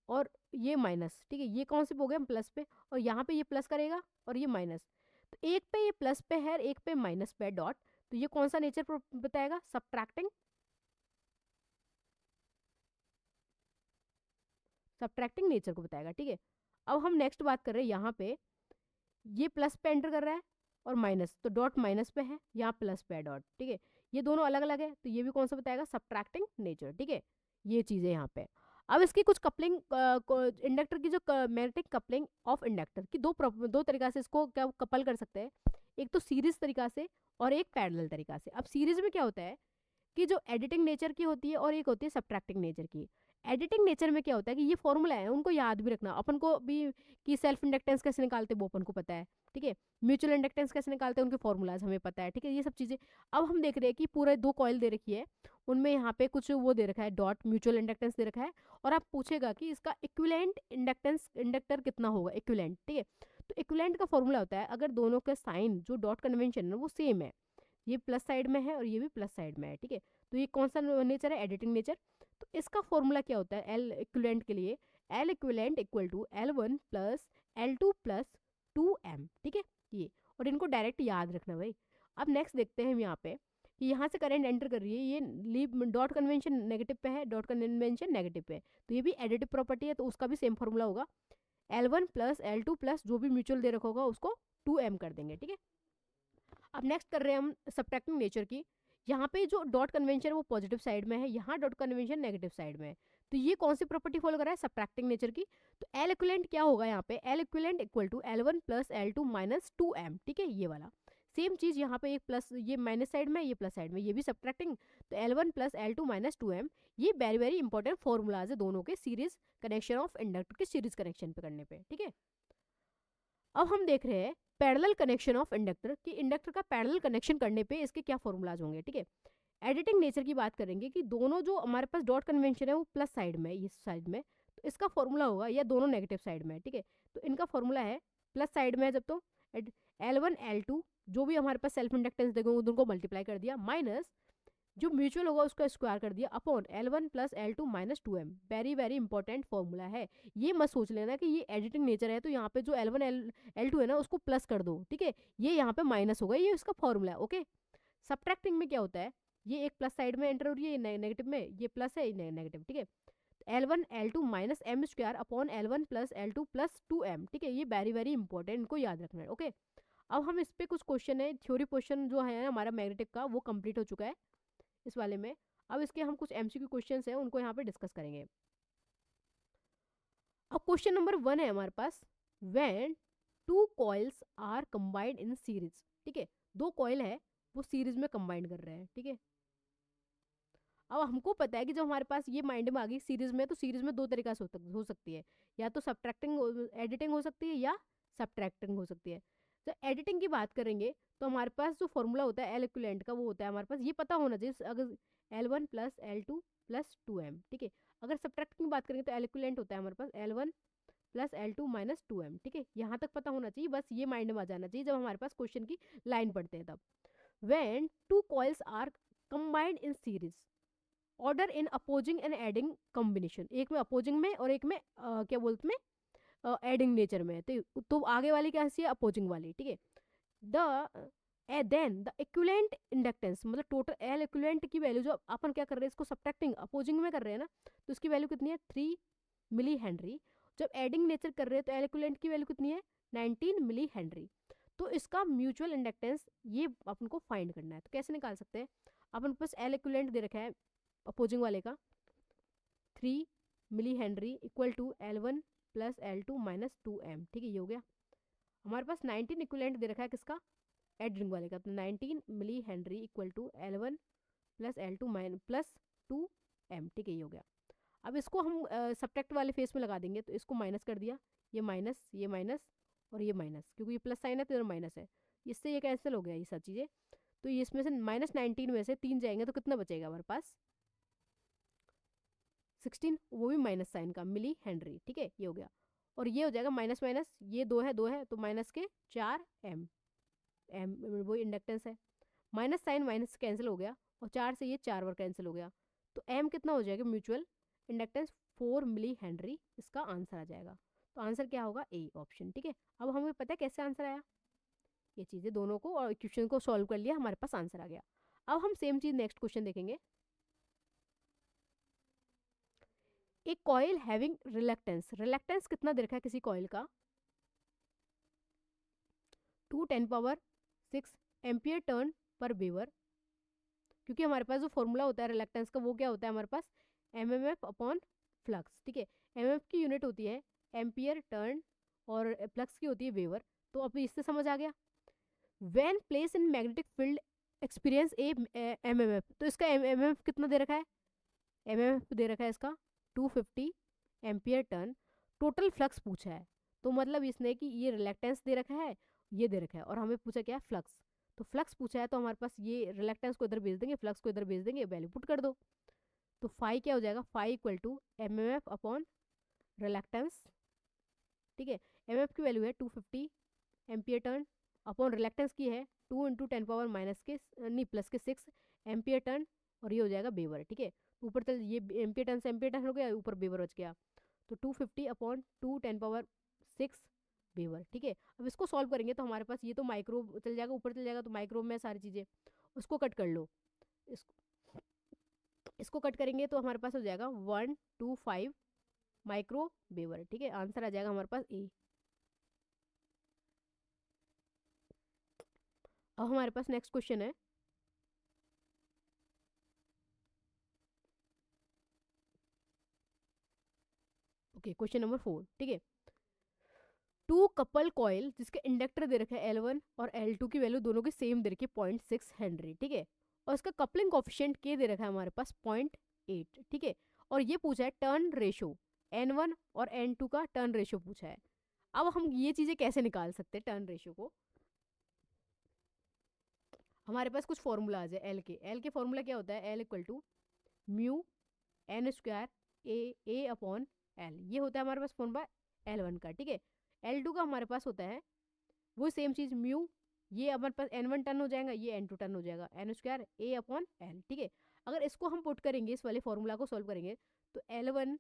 और ये माइनस, ठीक है। ये कौन से हो गए, प्लस पे, और यहाँ पे ये प्लस करेगा और ये माइनस। तो एक पे ये प्लस पे है, एक पे माइनस पे है डॉट, तो ये कौन सा नेचर बताएगा, सब्ट्रैक्टिंग, सब्ट्रैक्टिंग नेचर को बताएगा, ठीक है। अब हम नेक्स्ट बात कर रहे हैं यहाँ पे, ये प्लस पे एंटर कर रहा है और माइनस, तो डॉट माइनस पे है, यहाँ प्लस पे है डॉट, ठीक है। ये दोनों अलग अलग है तो ये भी कौन सा बताएगा, सब्ट्रैक्टिंग नेचर, ठीक है। ये चीज़ें यहाँ पे। अब इसकी कुछ कपलिंग, इंडक्टर की जो मैग्नेटिक कपलिंग ऑफ इंडक्टर की दो तरीका से इसको क्या कपल कर सकते हैं, एक तो सीरीज तरीका से और एक पैरेलल तरीका से। अब सीरीज में क्या होता है कि जो एडिटिंग नेचर की होती है और एक होती है सब्ट्रैक्टिंग नेचर की। एडिटिंग नेचर में क्या होता है कि ये फॉर्मूला है उनको याद भी रखना, अपन को भी कि सेल्फ इंडक्टेंस कैसे निकालते हैं वो अपन को पता है, ठीक है। म्यूचुअल इंडक्टेंस कैसे निकालते हैं उनके फॉर्मूलाज हमें पता है, ठीक है, ये सब चीज़ें। अब हम देख रहे हैं कि पूरे दो कॉइल दे रखी है, उनमें यहाँ पे कुछ वो दे रखा है डॉट, म्यूचुअल इंडक्टेंस दे रखा है, और आप पूछेगा कि इसका इक्विवेलेंट इंडक्टेंस इंडक्टर कितना होगा, इक्विवेलेंट, ठीक है। तो इक्विवेलेंट का फॉर्मूला होता है अगर दोनों का साइन जो डॉट कन्वेंशन है वो सेम है, ये प्लस साइड में है और ये भी प्लस साइड में है, ठीक है। तो ये कौन सा नेचर है, एडिटिंग नेचर। तो इसका फॉर्मूला क्या होता है एल इक्विवेलेंट के लिए, L equivalent equal to L1 plus L2 plus 2M, ठीक है। ये और इनको डायरेक्ट याद रखना भाई। अब नेक्स्ट देखते हैं हम यहाँ पे कि यहाँ से करंट एंटर कर रही है, ये लीव डॉट कन्वेंशन नेगेटिव पे है, डॉट कन्वेंशन नेगेटिव पे है, तो ये भी एडिटिव प्रॉपर्टी है, तो उसका भी सेम फॉर्मूला होगा, L1 प्लस L2 प्लस जो भी म्यूचुअल दे रखा होगा उसको 2M कर देंगे, ठीक है। अब नेक्स्ट कर रहे हैं हम सब्ट्रैक्टिंग नेचर की। यहाँ पे जो डॉट कन्वेंशन है वो पॉजिटिव साइड में है, यहाँ डॉट कन्वेंशन नेगेटिव साइड में है, तो ये कौन सी प्रॉपर्टी फॉलो कर रहा है, सब्ट्रैक्टिंग नेचर की। तो एल इक्विवेलेंट क्या होगा यहाँ पे, L equivalent equal to L1 plus L2 minus 2M, ठीक है, ये वाला। सेम चीज़ यहाँ पे एक प्लस, ये माइनस साइड में, ये प्लस साइड में, ये भी सब्ट्रैक्टिंग, तो L1 plus L2 minus 2M। ये वेरी वेरी इंपॉर्टेंट फॉर्मूलाज है दोनों के सीरीज कनेक्शन ऑफ इंडक्टर के सीरीज कनेक्शन पे करने पे, ठीक है। अब हम देख रहे हैं पैरेलल कनेक्शन ऑफ इंडक्टर कि इंडक्टर का पैरेलल कनेक्शन करने पे इसके क्या फॉर्मूलाज होंगे, ठीक है। एडिटिंग नेचर की बात करेंगे कि दोनों जो हमारे पास डॉट कन्वेंशन है वो प्लस साइड में है, इस साइड में, तो इसका फॉर्मूला होगा, या दोनों नेगेटिव साइड में है, ठीक है। तो इनका फॉर्मूला है प्लस साइड में है जब तो L1 L2 जो भी हमारे पास सेल्फ इंडक्टेंस देंगे उनको मल्टीप्लाई कर दिया, माइनस जो म्यूचुअल होगा उसका स्क्वायर कर दिया upon L1 plus L2 minus 2M। Very very important formula है, ये मत सोच लेना कि ये एडिटिंग नेचर है तो यहाँ पे जो L1 L2 है ना उसको प्लस कर दो, ठीक है, ये यहाँ पे माइनस होगा, ये इसका फॉर्मूला है, ओके। सब्ट्रैक्टिंग में क्या होता है, ये एक प्लस साइड में एंटर हो रही है, ये नेगेटिव में, ये प्लस है ये नेगेटिव, ठीक है। L1 L2 minus M square upon L1 plus L2 plus 2M, ठीक है, ये वेरी वेरी इंपॉर्टेंट, इनको याद रखना है, ओके। अब हम इस पे कुछ क्वेश्चन है, थ्योरी क्वेश्चन जो है हमारा मैग्नेटिक का वो कंप्लीट हो चुका है इस वाले में। अब इसके हम कुछ MCQ क्वेश्चंस हैं उनको यहाँ पे डिस्कस करेंगे। अब क्वेश्चन नंबर 1 है हमारे पास, when two coils are combined in series, ठीक है, दो कॉइल है वो सीरीज में कंबाइंड कर रहे हैं, ठीक है। अब हमको पता है कि जब हमारे पास ये माइंड में आ गई सीरीज में, तो सीरीज में दो तरीका से हो सकती है, या तो सब्ट्रैक्टिंग एडिटिंग हो सकती है या सब्ट्रैक्टिंग हो सकती है। तो एडिटिंग की बात करेंगे तो हमारे पास जो फॉर्मूला होता है एल इक्विवेलेंट का वो होता है हमारे पास, ये पता होना चाहिए अगर L1 plus L2 plus 2M, ठीक है। अगर सब्ट्रैक्टिंग की बात करेंगे तो एल इक्विवेलेंट होता है हमारे पास L1 plus L2 minus 2m। ठीक है, यहाँ तक पता होना चाहिए, बस ये माइंड में आ जाना चाहिए जब हमारे पास क्वेश्चन की लाइन पढ़ते हैं तब। When two coils are combined in series, order in opposing and adding combination, एक में अपोजिंग में और एक में क्या बोलते हैं एडिंग नेचर में, तो आगे वाली क्या है, अपोजिंग वाली। ठीक है, the then the equivalent inductance, मतलब टोटल एल इक्विवेलेंट की वैल्यू जो अपन क्या कर रहे हैं, इसको सब्ट्रैक्टिंग अपोजिंग में कर रहे हैं ना, तो इसकी वैल्यू कितनी है 3 मिली हेनरी। जब एडिंग नेचर कर रहे हैं तो एल इक्विवेलेंट की वैल्यू कितनी है 19 मिली हेनरी। तो इसका म्यूचुअल इंडक्टेंस ये अपन को फाइंड करना है। तो कैसे निकाल सकते हैं, अपन पास एल इक्विवेलेंट दे रखा है अपोजिंग वाले का 3 milli henry equal to L1 plus L2 minus 2m। ठीक है, ये हो गया। हमारे पास 19 इक्विवेलेंट दे रखा है किसका, एडिंग वाले का, तो 19 milli henry equal to L1 plus L2 minus plus 2m। ठीक है, ये हो गया। अब इसको हम सब्ट्रैक्ट वाले फेस में लगा देंगे, तो इसको माइनस कर दिया, ये माइनस और ये माइनस, क्योंकि ये प्लस साइन है तो इधर माइनस है, इससे ये कैंसिल हो गया ये सब चीज़ें। तो ये इसमें से माइनस 19 में से 3 जाएंगे तो कितना बचेगा हमारे पास 16, वो भी माइनस साइन का मिली हेनरी। ठीक है, ये हो गया। और ये हो जाएगा माइनस माइनस, ये 2 है तो माइनस के 4m, एम वो इंडक्टेंस है, माइनस साइन माइनस कैंसिल हो गया, और 4 से ये 4 बार कैंसिल हो गया, तो m कितना हो जाएगा म्यूचुअल इंडक्टेंस 4 मिली हेनरी, इसका आंसर आ जाएगा। तो आंसर क्या होगा, ए ऑप्शन। ठीक है, अब हमें पता है कैसे आंसर आया, ये चीज़ें दोनों को और क्वेश्चन को सॉल्व कर लिया, हमारे पास आंसर आ गया। अब हम सेम चीज़ नेक्स्ट क्वेश्चन देखेंगे। एक कॉइल हैविंग रिलक्टेंस, रिलक्टेंस कितना दे रखा है किसी कॉइल का 2 10⁻⁶ एम्पियर टर्न पर वेबर, क्योंकि हमारे पास जो फॉर्मूला होता है रिलक्टेंस का वो क्या होता है हमारे पास mmf अपॉन फ्लक्स। ठीक है, mmf की यूनिट होती है एम्पियर टर्न और फ्लक्स की होती है वेबर। तो अब इससे समझ आ गया, when place in magnetic field experience A mmf, तो इसका mmf कितना दे रखा है, mmf दे रखा है इसका 250 एम्पियर टर्न, टोटल फ्लक्स पूछा है, तो मतलब इसने कि ये रिलक्टेंस दे रखा है, ये दे रखा है, और हमें पूछा क्या है फ्लक्स, तो फ्लक्स पूछा है तो हमारे पास ये रिलक्टेंस को इधर भेज देंगे, फ्लक्स को इधर भेज देंगे, वैल्यू पुट कर दो, तो फाई क्या हो जाएगा, phi equal to mmf upon reluctance. ठीक है, mmf की वैल्यू है 250 एम्पियर टर्न अपॉन रिलक्टेंस की है 2 इंटू 10⁻⁻ के नहीं प्लस के 6 एम्पियर टर्न, और ये हो जाएगा वेबर। ठीक है, ऊपर चल ये एम्पियर टर्न से एम्पियर टर्न हो गया, ऊपर वेबर बच गया, तो 250 अपॉन 2 10⁻6 वेबर। ठीक है, अब इसको सॉल्व करेंगे तो हमारे पास ये तो माइक्रो चल जाएगा, ऊपर चल जाएगा तो माइक्रो में सारी चीज़ें, उसको कट कर लो, इसको कट करेंगे तो हमारे पास हो जाएगा 125 माइक्रो वेबर। ठीक है, आंसर आ जाएगा हमारे पास ए। अब हमारे पास नेक्स्ट क्वेश्चन है, ओके क्वेश्चन नंबर 4। ठीक है, टू कपल कॉइल जिसके इंडक्टर दे रखे हैं L1 और L2 की वैल्यू दोनों की सेम दे रखी है 0.6 हेनरी। ठीक है, और इसका कपलिंग कोफिशिएंट के दे रखा है हमारे पास 0.8। ठीक है, और ये पूछा है टर्न रेशो N1 और N2 का टर्न रेशो पूछा है। अब हम ये चीज़ें कैसे निकाल सकते हैं टर्न रेशो को, हमारे पास कुछ फॉर्मूला आ जाए एल के फॉर्मूला क्या होता है, L equal to mu N square A upon L, ये होता है हमारे पास फॉर्मूला L1 का। ठीक है, L2 का हमारे पास होता है वो सेम चीज़ म्यू, ये हमारे पास N1 टर्न हो जाएगा, ये N2 टर्न हो जाएगा, N square A upon L. ठीक है, अगर इसको हम पुट करेंगे, इस वाले फॉर्मूला को सॉल्व करेंगे, तो L1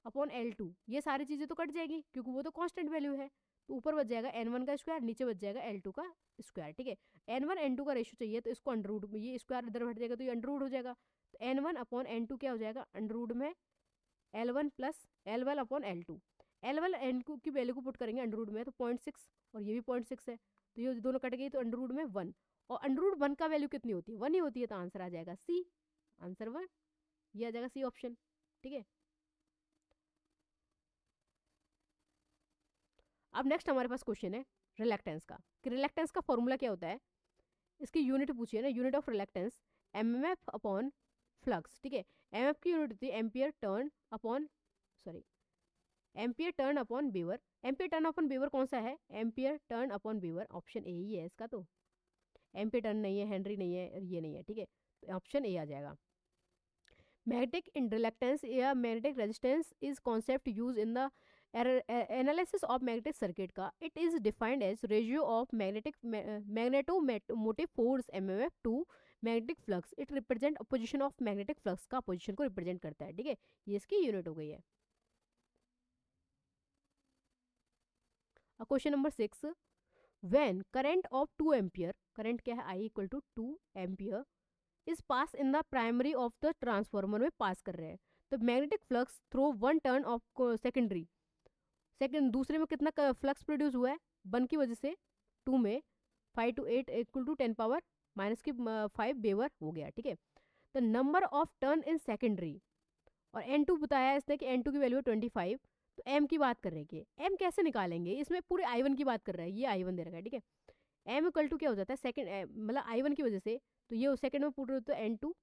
अपॉन L2 ये सारी चीज़ें तो कट जाएगी क्योंकि वो तो कांस्टेंट वैल्यू है, तो ऊपर बच जाएगा N1 का स्क्वायर, नीचे बच जाएगा L2 का स्क्वायर। ठीक है, N1 N2 का रेशो चाहिए तो इसको अंडर रूट में, ये स्क्वायर इधर हट जाएगा तो ये अंडर रूट हो जाएगा, तो N1 अपॉन N2 क्या हो जाएगा अंडर रूट में L1 plus L1 upon L2, L1 N2 की वैल्यू को पुट करेंगे अंडर रूट में तो 0.6 और ये भी 0.6 है, तो ये दोनों कट गई तो अंडर रूट में 1, और अंडर रूट 1 का वैल्यू कितनी होती है 1 ही होती है, तो आंसर आ जाएगा सी, आंसर 1, ये आ जाएगा सी ऑप्शन। ठीक है, अब नेक्स्ट हमारे पास क्वेश्चन है रिलक्टेंस का, कि रिलक्टेंस का फॉर्मूला क्या होता है, इसकी यूनिट पूछी है ना, unit of reluctance mmf upon flux. ठीक है, mmf की यूनिट होती है ampere turn upon sorry ampere turn upon weber, ampere turn upon weber कौन सा है, ampere turn upon weber, option A ही है इसका, तो एम्पियर टर्न नहीं है, हेनरी नहीं है, और ये नहीं है। ठीक है, तो ऑप्शन ए आ जाएगा। मैग्नेटिक इन रिलक्टेंस या magnetic resistance is concept use in the analysis of magnetic circuit का, it is defined as ratio of magnetomotive force MMF to magnetic flux. It represent position of magnetic flux का position को represent करता है, ठीक है, ये इसकी unit हो गई है। Question number 6, when current of 2 ampere, current क्या है, I equal to 2 ampere is pass in the primary of the transformer में पास कर रहे हैं, तो magnetic flux through 1 turn of secondary, दूसरे में कितना फ्लक्स प्रोड्यूस हुआ है 1 की वजह से, 2 में 5 to 8 equal to 10 power minus की 5 वेबर हो गया, ठीक है। The number of turn in secondary, और N2 बताया इसने कि N2 की वैल्यू है 25, तो M की बात कर रहे हैं कि M कैसे निकालेंगे, इसमें पूरे I1 की बात कर रहा है, ये I1 दे रखा है, ठीक है। M इक्वल टू क्या हो जाता है, सेकंड मतलब I1 की वजह से, तो ये सेकंड में पुट तो N2,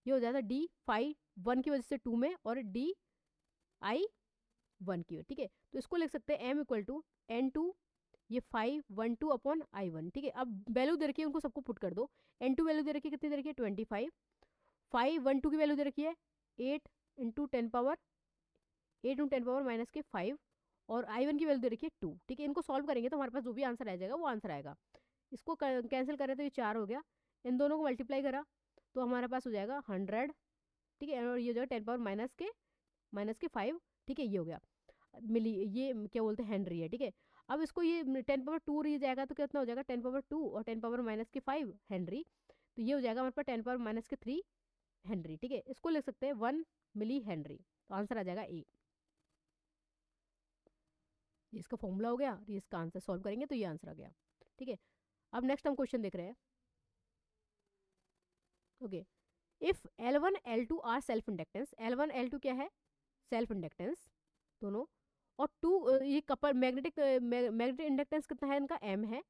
ये हो जाता है D 5 1 की वजह से 2 में, और D I1 की, ठीक है। तो इसको लिख सकते हैं M इक्वल टू N2 ये 512 अपॉन I1, ठीक है। अब वैल्यू दे रखी है, उनको सबको पुट कर दो। N2 वैल्यू दे रखी है, कितनी दे रखी है 25, 512 की वैल्यू दे रखी है 8 into 10 power 8 into 10 power minus के 5, और I1 की वैल्यू दे रखी है 2, ठीक है। इनको सॉल्व करेंगे तो हमारे पास जो भी आंसर आ जाएगा वो आंसर आएगा। इसको कैंसिल करें तो ये 4 हो गया, इन दोनों को मल्टीप्लाई करा तो हमारे पास हो जाएगा 100, ठीक है, और ये हो जाएगा 10 पावर माइनस के 5, ठीक है, ये हो गया मिली, ये क्या बोलते हैं हेनरी है, ठीक है। अब इसको ये 10 पावर 2 रह जाएगा तो कितना हो जाएगा 10 पावर 2 और 10 पावर माइनस के 5 हेनरी, तो ये हो जाएगा हमारे पास 10 पावर माइनस के 3 हेनरी, ठीक है। इसको लिख सकते हैं 1 मिली हेनरी, तो आंसर आ जाएगा ए। ये इसका फॉर्मूला हो गया, ये इसका आंसर सॉल्व करेंगे तो ये आंसर आ गया, ठीक है। अब नेक्स्ट हम क्वेश्चन देख रहे हैं, okay. If L1 L2 are self inductance, L1 L2 क्या है, सेल्फ इंडक्टेंस दोनों, और 2 ये कपल मैग्नेटिक इंडक्टेंस कितना है इनका, M है,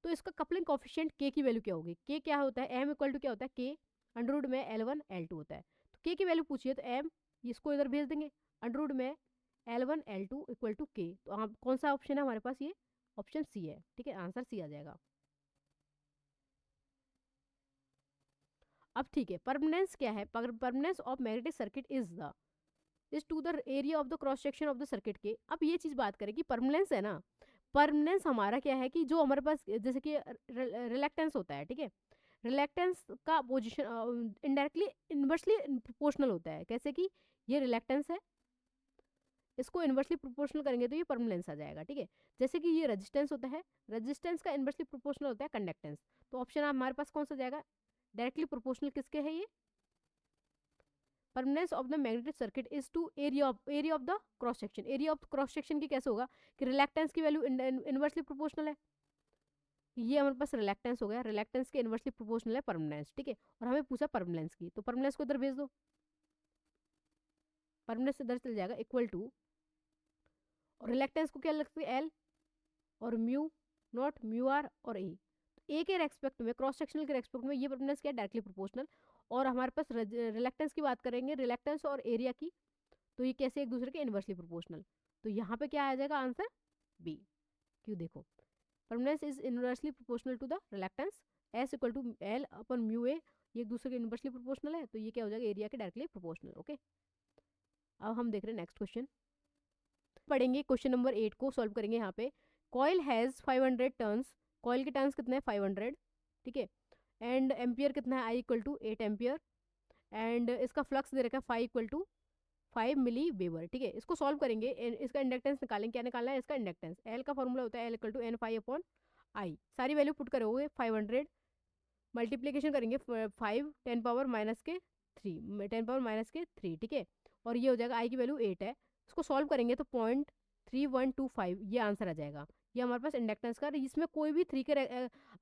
तो इसका कपलिंग कोफिशिएंट K की वैल्यू क्या होगी, K क्या होता है, M इक्वल टू क्या होता है K अंडर रूट में L1 L2 होता है, तो K की वैल्यू पूछिए तो M, इसको इधर भेज देंगे अंडर रूट में L1 L2 equal to K, तो हम कौन सा ऑप्शन है हमारे पास, ये ऑप्शन सी है, ठीक है, आंसर सी आ जाएगा। अब ठीक है, परमानेंस क्या है, permanence of magnetic circuit is to the area of the cross section of the circuit के। अब ये चीज बात करें कि परमानेंस है ना, परमानेंस हमारा क्या है कि जो हमारे पास जैसे कि रिलेक्टेंस होता है, ठीक है, रिलेक्टेंस का पोजीशन इनडायरेक्टली इन्वर्सली प्रोपोर्शनल होता है, कैसे कि ये रिलेक्टेंस है, इसको इन्वर्सली प्रोपोर्शनल करेंगे तो ये परमानेंस आ जाएगा, ठीक है। जैसे कि ये रेजिस्टेंस होता है, रेजिस्टेंस का इन्वर्सली प्रोपोर्शनल होता है कंडक्टेंस, तो ऑप्शन हमारे पास कौन सा जाएगा, डायरेक्टली प्रोपोर्शनल किसके है, ये permanence of the magnetic circuit is to area of the cross section. Area of cross section की कैसे होगा कि रिलेक्टेंस की वैल्यू इन्वर्सली प्रोपोर्शनल है, ये हमारे पास रिलेक्टेंस हो गया, रिलेक्टेंस के इन्वर्सली प्रोपोर्शनल है परमानेंस, ठीक है। और हमें पूछा परमानेंस की, तो परमानेंस को इधर भेज दो, परमानेंस इधर चल जाएगा इक्वल टू, और रिलेक्टेंस को क्या लगता है L और म्यू नॉट म्यू आर और ए के रेस्पेक्ट में, क्रॉस सेक्शनल के रेस्पेक्ट में ये परमानेंस क्या है, डायरेक्टली प्रोपोर्शनल। और हमारे पास रिलेक्टेंस की बात करेंगे, रिलेक्टेंस और एरिया की, तो ये कैसे एक दूसरे के इन्वर्सली प्रोपोर्शनल, तो यहाँ पे क्या आ जाएगा आंसर बी। क्यों, देखो permeance is inversely proportional to the reluctance, S equal to L upon mu A, ये एक दूसरे के इन्वर्सली प्रोपोर्शनल है, तो ये क्या हो जाएगा एरिया के डायरेक्टली प्रोपोर्शनल, ओके। अब हम देख रहे हैं नेक्स्ट क्वेश्चन, पढ़ेंगे क्वेश्चन नंबर 8 को सॉल्व करेंगे। यहाँ पे कॉइल हैज़ 500 टर्न्स, कॉइल के टर्न्स कितने हैं 500, ठीक है, एंड एम्पियर कितना है I equal to 8 ampere, and इसका फ्लक्स दे रखा है 5 इक्वल टू 5 मिली वेबर, ठीक है। इसको सॉल्व करेंगे, इसका इंडक्टेंस निकालेंगे, क्या निकालना है इसका इंडक्टेंस, एल का फॉर्मूला होता है L equal to N5 upon I, सारी वैल्यू पुट करोगे 500 मल्टीप्लीकेशन करेंगे 5 10 पावर माइनस के 3 10 पावर माइनस के 3, ठीक है, और ये हो जाएगा I की वैल्यू 8 है, इसको सॉल्व करेंगे तो 0.3125 ये आंसर आ जाएगा। ये हमारे पास इंडक्टेंस का, इसमें कोई भी 3 के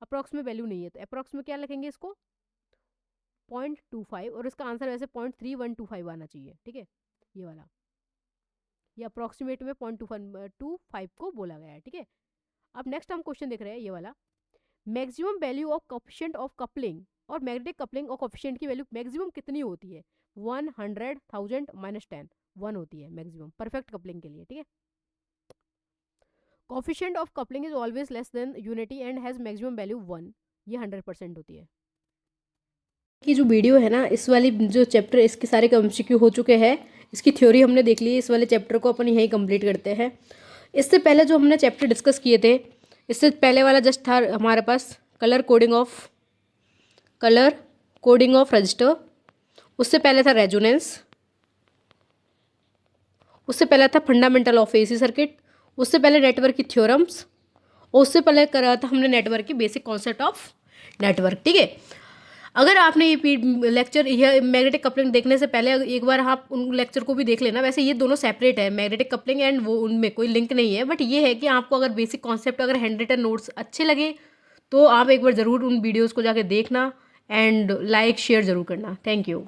अप्रॉक्स में वैल्यू नहीं है, तो अप्रॉक्स में क्या लिखेंगे इसको 0.25, और इसका आंसर वैसे 0.3125 आना चाहिए, ठीक है, ये वाला, ये अप्रॉक्सीमेट में 0.25 को बोला गया है, ठीक है। अब नेक्स्ट हम क्वेश्चन देख रहे हैं ये वाला, maximum value of coefficient of coupling और मैग्नेटिक कपलिंग और कोफिशिएंट की वैल्यू मैक्सिमम कितनी होती है, 100 1000 -10 1 होती है मैक्सिमम परफेक्ट कपलिंग के लिए, ठीक है। Coefficient of coupling is always less than unity and has maximum value 1, ये 100% होती है। की जो वीडियो है ना, इस वाली जो चैप्टर इसके सारे एमसीक्यू हो चुके हैं, इसकी थ्योरी हमने देख ली, इस वाले चैप्टर को अपन यहीं कंप्लीट करते हैं। इससे पहले जो हमने चैप्टर डिस्कस किए थे, इससे पहले वाला जस्ट था हमारे पास कलर कोडिंग ऑफ रजिस्टर, उससे पहले था रेजोनेंस, उससे पहले था फंडामेंटल ऑफ एसी सर्किट, उससे पहले नेटवर्क की थ्योरम्स, और उससे पहले करा था हमने नेटवर्क की बेसिक कॉन्सेप्ट ऑफ नेटवर्क। ठीक है, अगर आपने ये लेक्चर यह मैग्नेटिक कपलिंग देखने से पहले एक बार आप उन लेक्चर को भी देख लेना। वैसे ये दोनों सेपरेट है, मैग्नेटिक कपलिंग एंड वो, उनमें कोई लिंक नहीं है, बट ये है कि आपको अगर बेसिक कॉन्सेप्ट अगर हैंड रिटन नोट्स अच्छे लगे तो आप एक बार ज़रूर उन वीडियोज़ को जाके देखना एंड लाइक शेयर ज़रूर करना। Thank you.